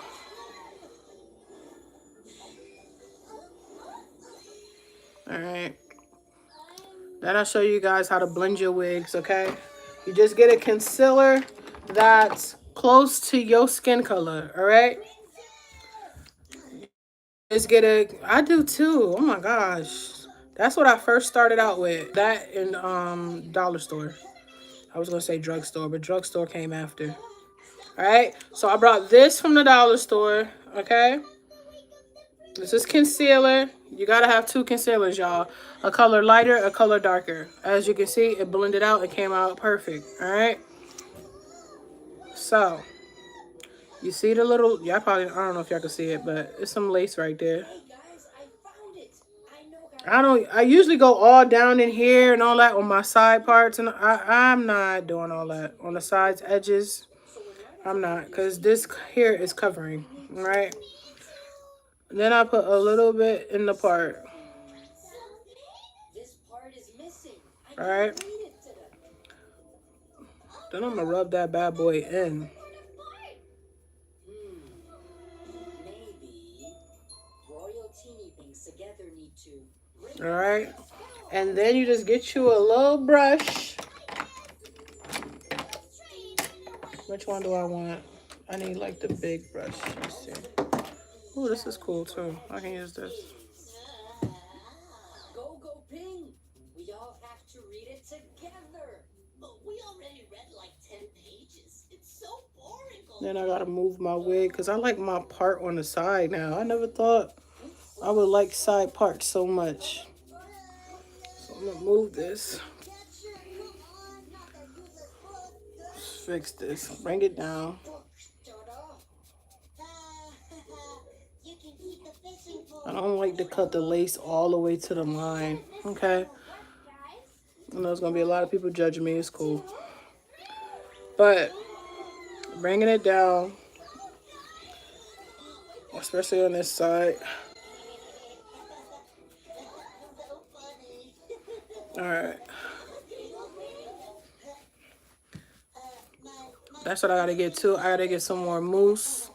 All right. Then I'll show you guys how to blend your wigs, okay? You just get a concealer that's close to your skin color, all right? Just get I do too. Oh my gosh. That's what I first started out with. That in dollar store. I was gonna say drugstore, but drugstore came after. All right. So I brought this from the dollar store, okay? This is concealer. You gotta have two concealers, y'all. A color lighter, a color darker. As you can see, it blended out and came out perfect. All right. So you see the little, I don't know if y'all can see it, but it's some lace right there. I usually go all down in here and all that on my side parts, and I'm not doing all that on the sides, edges. I'm not, because this here is covering, right? Then I put a little bit in the part. All right. Then I'm gonna rub that bad boy in. All right. And then you just get you a little brush. Which one do I want? I need like the big brush. Let's see. Oh, this is cool too. I can use this. Go, go, ping! We all have to read it together. But we already read like 10 pages. It's so boring. Then I gotta move my wig because I like my part on the side now. I never thought I would like side parts so much. So I'm gonna move this. Let's fix this. Bring it down. I don't like to cut the lace all the way to the line. Okay. I know there's gonna be a lot of people judging me. It's cool. But bringing it down, especially on this side. All right. That's what I gotta get too. I gotta get some more mousse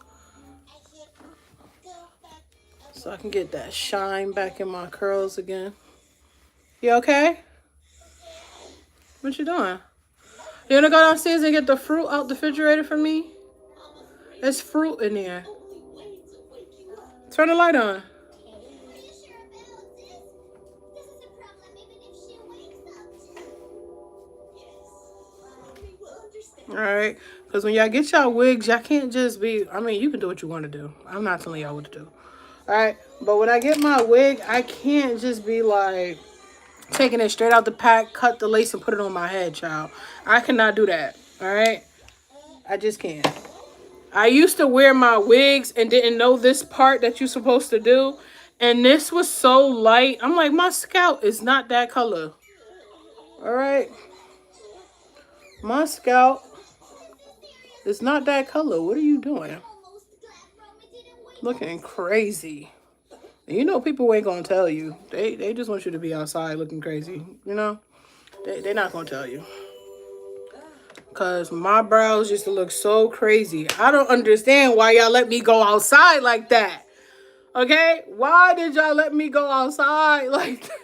so I can get that shine back in my curls again. You okay? What you doing? You wanna go downstairs and get the fruit out the refrigerator for me? There's fruit in there. Turn the light on. All right, because when y'all get y'all wigs, y'all can't just be, I mean, you can do what you want to do. I'm not telling y'all what to do. All right, but when I get my wig, I can't just be like taking it straight out the pack, cut the lace and put it on my head, child. I cannot do that. All right, I just can't. I used to wear my wigs and didn't know this part that you're supposed to do, and this was so light. I'm like, my scalp is not that color. All right, my scalp is not that color. What are you doing? Looking crazy. You know, people ain't gonna tell you. They just want you to be outside looking crazy. You know, they're not gonna tell you. Cause my brows used to look so crazy. I don't understand why y'all let me go outside like that. Okay, why did y'all let me go outside like that?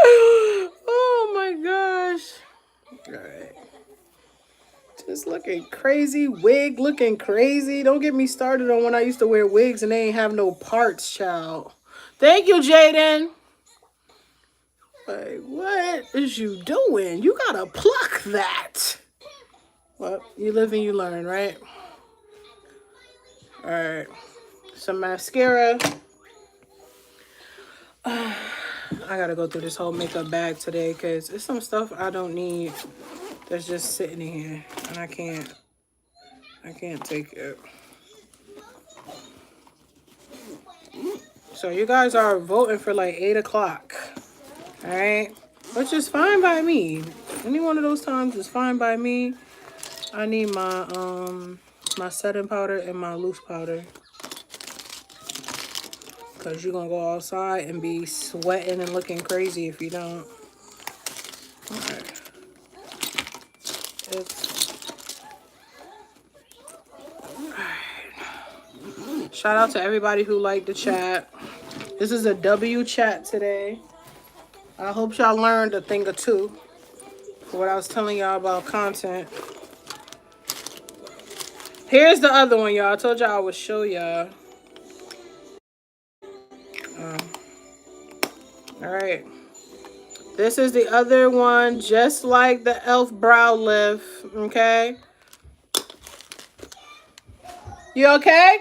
Oh my gosh. All right. Just looking crazy, wig looking crazy. Don't get me started on when I used to wear wigs and they ain't have no parts, child. Thank you, Jaden. Like, what is you doing? You gotta pluck that. Well, you live and you learn, right? All right. Some mascara. I gotta go through this whole makeup bag today because it's some stuff I don't need that's just sitting in here and I can't take it. So you guys are voting for like 8 o'clock. All right. Which is fine by me. Any one of those times is fine by me. I need my setting powder and my loose powder. Cause you're gonna go outside and be sweating and looking crazy if you don't. Alright. Shout out to everybody who liked the chat. This is a W chat today. I hope y'all learned a thing or two for what I was telling y'all about content. Here's the other one, y'all. I told y'all I would show y'all. Alright. This is the other one, just like the e.l.f. brow lift. Okay? You okay?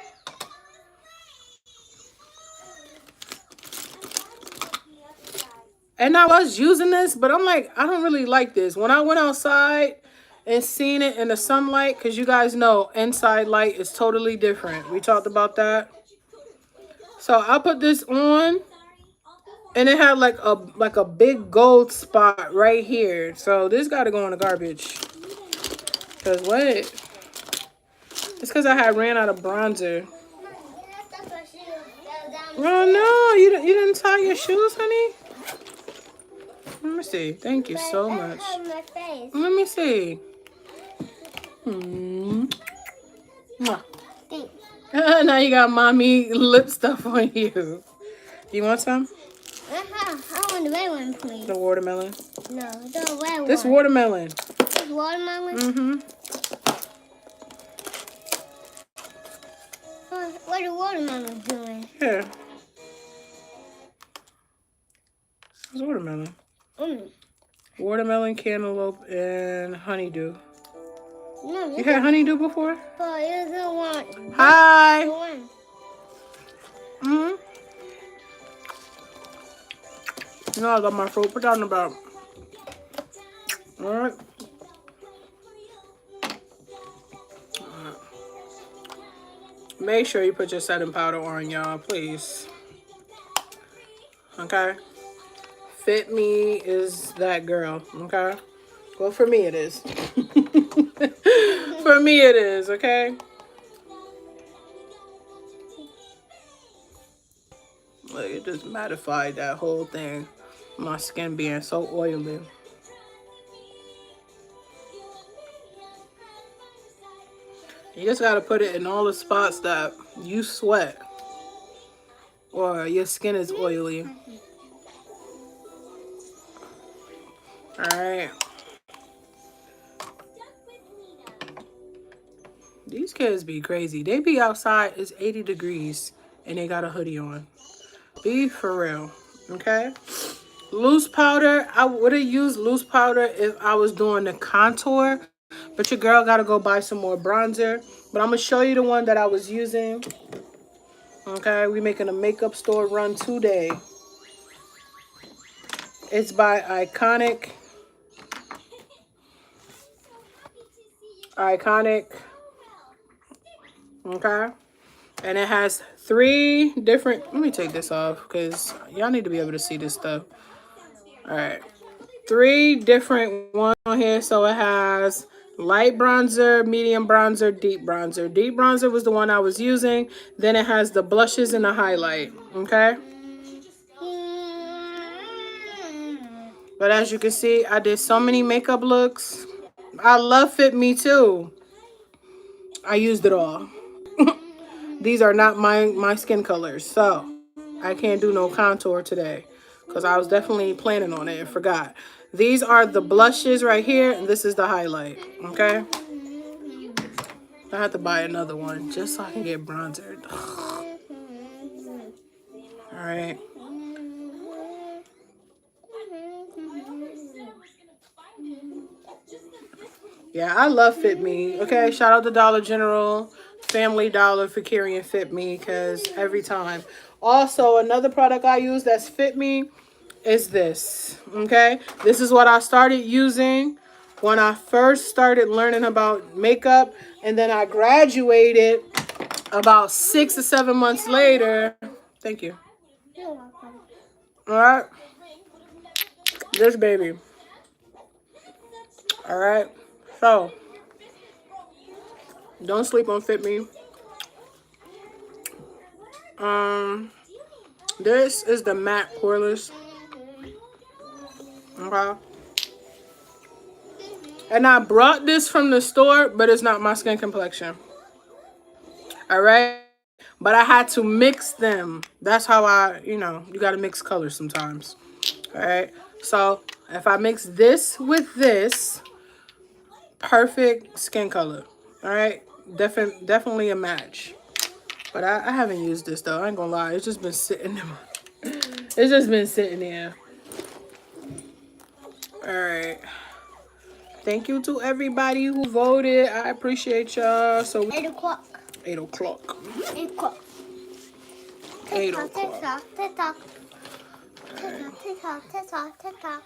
And I was using this, but I'm like, I don't really like this. When I went outside and seen it in the sunlight, because you guys know inside light is totally different. We talked about that. So I put this on and it had like a big gold spot right here. So this got to go in the garbage. Because what? It's because I had ran out of bronzer. Oh no, you didn't tie your shoes, honey? Let me see. Thank you so much. Let me see. Now you got mommy lip stuff on you. You want some? I want the red one, please. The watermelon? No, the red one. This watermelon. This watermelon? Mm-hmm. What the watermelon doing? Here. It's watermelon. Watermelon, cantaloupe, and honeydew. No, You had honeydew before? Oh, it's the one. Hi. The one. Mm-hmm. You know I love my fruit. Put that on the bottom. Alright. Make sure you put your setting powder on, y'all, please. Okay? Fit Me is that girl, okay? Well, for me it is. For me it is, okay? Like, it just mattified that whole thing. My skin being so oily. You just gotta put it in all the spots that you sweat or your skin is oily. Alright. These kids be crazy. They be outside, it's 80 degrees, and they got a hoodie on. Be for real, okay? Loose powder, I would have used loose powder if I was doing the contour, but your girl got to go buy some more bronzer. But I'm going to show you the one that I was using. Okay, we making a makeup store run today. It's by Iconic. Okay. And it has 3 different... Let me take this off because y'all need to be able to see this stuff. All right. 3 different ones on here. So it has Light bronzer, medium bronzer, deep bronzer. Deep bronzer was the one I was using. Then it has the blushes and the highlight. Okay. But as you can see, I did so many makeup looks. I love Fit Me too. I used it all. These are not my skin colors, so I can't do no contour today because I was definitely planning on it and forgot. These are the blushes right here, and this is the highlight. Okay. I have to buy another one just so I can get bronzered. All right. Yeah, I love Fit Me. Okay, shout out to Dollar General, Family Dollar for carrying Fit Me because every time. Also, another product I use that's Fit Me is this. Okay, this is what I started using when I first started learning about makeup, and then I graduated about 6 or 7 months later. Thank you. You're welcome. All right, this baby. All right, so don't sleep on Fit Me. This is the matte poreless. Okay. And I brought this from the store, but it's not my skin complexion. All right. But I had to mix them. That's how you got to mix colors sometimes. All right. So if I mix this with this, perfect skin color. All right. Definitely a match. But I haven't used this though. I ain't gonna lie. It's just been sitting there. It's just been sitting there. All right. Thank you to everybody who voted. I appreciate y'all. So 8 o'clock. 8 o'clock. 8 o'clock. 8 TikTok, o'clock. TikTok, TikTok. TikTok, TikTok, TikTok.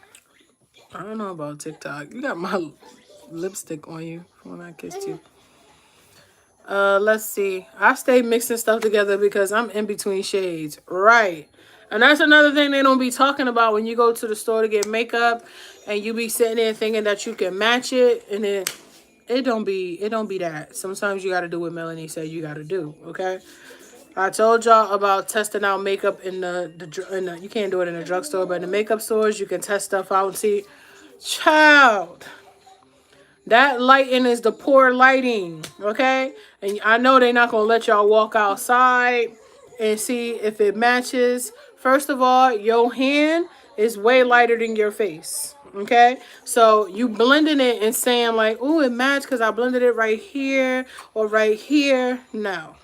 I don't know about TikTok. You got my lipstick on you when I kissed you. Let's see. I stay mixing stuff together because I'm in between shades. Right. And that's another thing they don't be talking about when you go to the store to get makeup and you be sitting there thinking that you can match it, and it don't be that. Sometimes you gotta do what Melanie said you gotta do, okay? I told y'all about testing out makeup in the you can't do it in a drugstore, but in the makeup stores you can test stuff out and see. Child, that lighting is the poor lighting, okay? And I know they're not gonna let y'all walk outside and see if it matches. First of all, your hand is way lighter than your face, okay? So you blending it and saying like, "Ooh, it matched because I blended it right here or right here." No.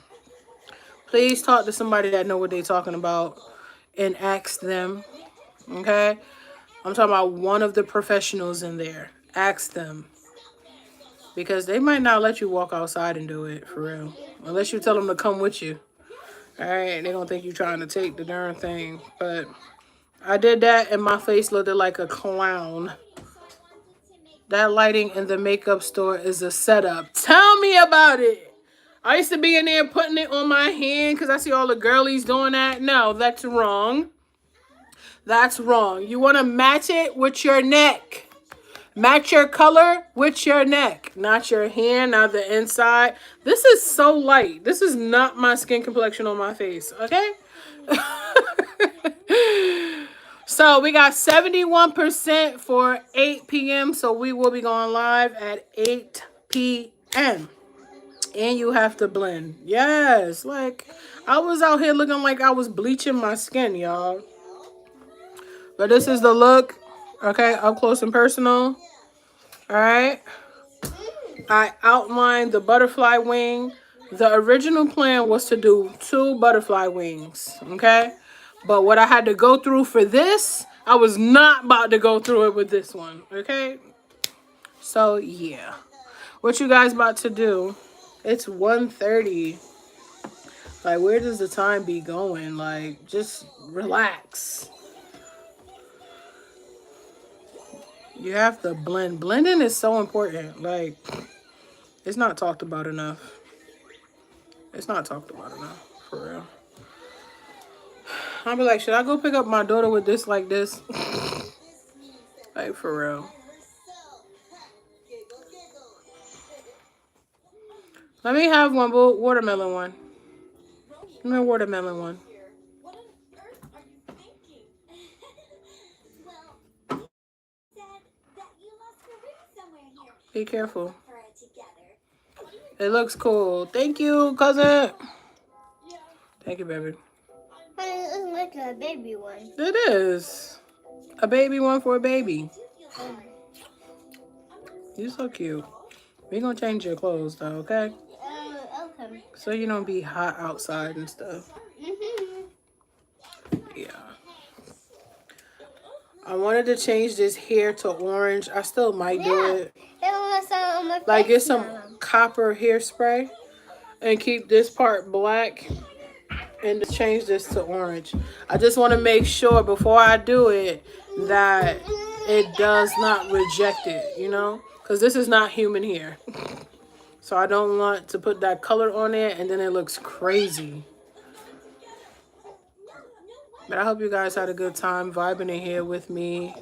Please talk to somebody that know what they're talking about and ask them, okay? I'm talking about one of the professionals in there. Ask them. Because they might not let you walk outside and do it, for real. Unless you tell them to come with you. Alright, they don't think you're trying to take the darn thing. But I did that and my face looked like a clown. That lighting in the makeup store is a setup. Tell me about it. I used to be in there putting it on my hand because I see all the girlies doing that. No, that's wrong. That's wrong. You want to match it with your neck. Match your color with your neck, not your hand, not the inside. This is so light. This is not my skin complexion on my face, okay? So we got 71% for 8 p.m. So we will be going live at 8 p.m. And you have to blend. Yes, like I was out here looking like I was bleaching my skin, y'all. But this is the look, okay, up close and personal. All right. I outlined the butterfly wing. The original plan was to do 2 butterfly wings, okay? But what I had to go through for this, I was not about to go through it with this one, okay? So, yeah. What you guys about to do? It's 1:30. Like, where does the time be going? Like, just relax. You have to blend. Blending is so important. Like, it's not talked about enough. It's not talked about enough, for real. I'll be like, should I go pick up my daughter with this like this? Like, for real. Let me have one, watermelon one. Give me a watermelon one. Here. What on earth are you thinking? Well, said that you lost your ring somewhere here. Be careful. For it together. It looks cool. Thank you, cousin. Yeah, Thank you, baby. Honey, it looks like a baby one. It is. A baby one for a baby. You're so cute. We gonna change your clothes though, okay? Okay. So you don't be hot outside and stuff. Yeah. I wanted to change this hair to orange. I still might do Yeah. it. It was on my face. Like get some now. copper hairspray and keep this part black and to change this to orange. I just want to make sure before I do it that it does not reject it, you know? Because this is not human hair. So I don't want to put that color on it and then it looks crazy. But I hope you guys had a good time vibing in here with me.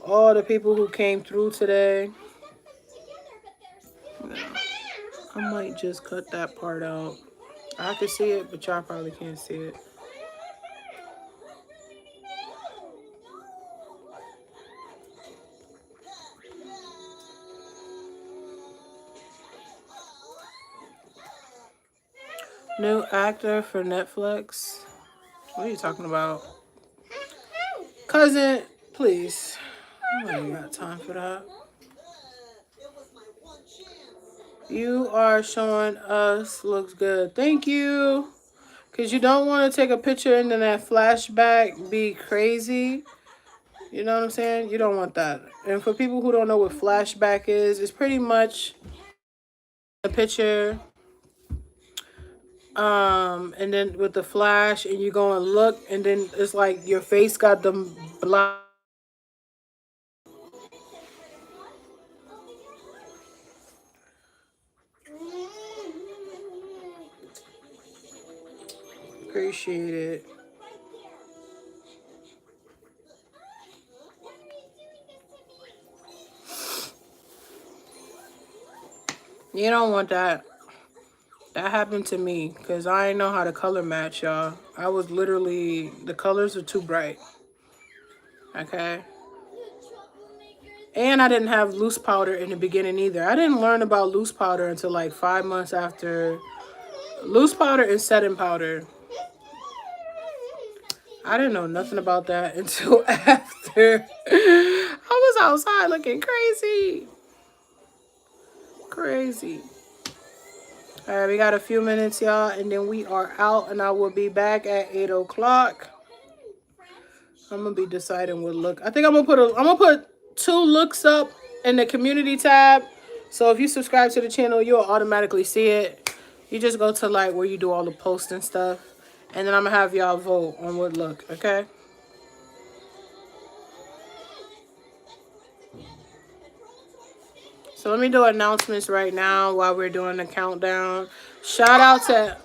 All the people who came through today. I might just cut that part out. I can see it, but y'all probably can't see it. New actor for Netflix. What are you talking about? Cousin, please. I ain't got time for that. You are showing us looks good. Thank you. Because you don't want to take a picture and then that flashback be crazy. You know what I'm saying? You don't want that. And for people who don't know what flashback is, it's pretty much a picture and then with the flash and you go and look and then it's like your face got them black. Appreciate it. You don't want that. That happened to me because I didn't know how to color match, y'all. I was literally, the colors are too bright. Okay. And I didn't have loose powder in the beginning either. I didn't learn about loose powder until like 5 months after. Loose powder and setting powder. I didn't know nothing about that until after. I was outside looking crazy. Crazy. All right, we got a few minutes, y'all, and then we are out, and I will be back at 8 o'clock. I'm gonna be deciding what look. I think I'm gonna put 2 looks up in the community tab. So if you subscribe to the channel, you'll automatically see it. You just go to like where you do all the posts and stuff, and then I'm gonna have y'all vote on what look. Okay. So let me do announcements right now while we're doing the countdown. Shout out to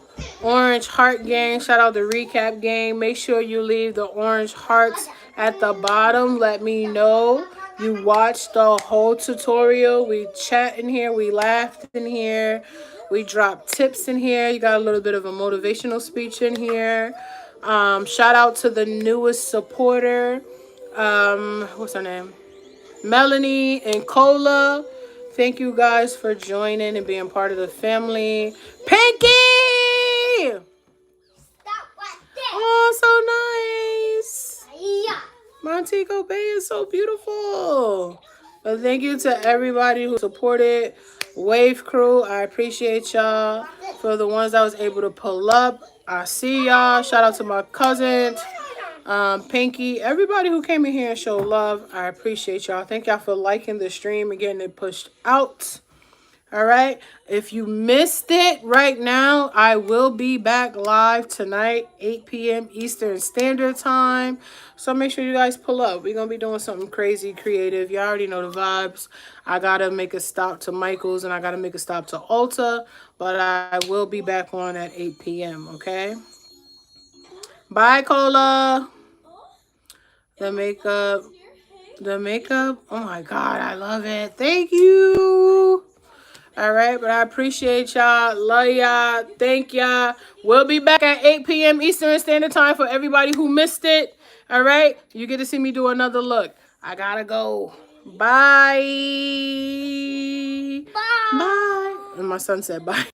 Orange Heart Gang. Shout out the Recap Gang. Make sure you leave the orange hearts at the bottom. Let me know you watched the whole tutorial. We chat in here. We laughed in here. We dropped tips in here. You got a little bit of a motivational speech in here. Shout out to the newest supporter. What's her name? Melanie and Cola. Thank you guys for joining and being part of the family. Pinky! Stop right there. Oh, so nice. Yeah. Montego Bay is so beautiful. But thank you to everybody who supported Wave Crew. I appreciate y'all. For the ones I was able to pull up, I see y'all. Shout out to my cousins. Pinky, everybody who came in here and showed love, I appreciate y'all. Thank y'all for liking the stream and getting it pushed out. All right. If you missed it right now, I will be back live tonight, 8 p.m. Eastern Standard Time. So make sure you guys pull up. We're going to be doing something crazy creative. You already know the vibes. I got to make a stop to Michael's and I got to make a stop to Ulta. But I will be back on at 8 p.m. Okay. Bye, Cola. The makeup. The makeup. Oh my God. I love it. Thank you. All right, but I appreciate y'all. Love y'all. Thank y'all. We'll be back at 8 p.m. Eastern Standard Time for everybody who missed it. All right, you get to see me do another look. I gotta go. Bye. Bye. Bye. And my son said bye.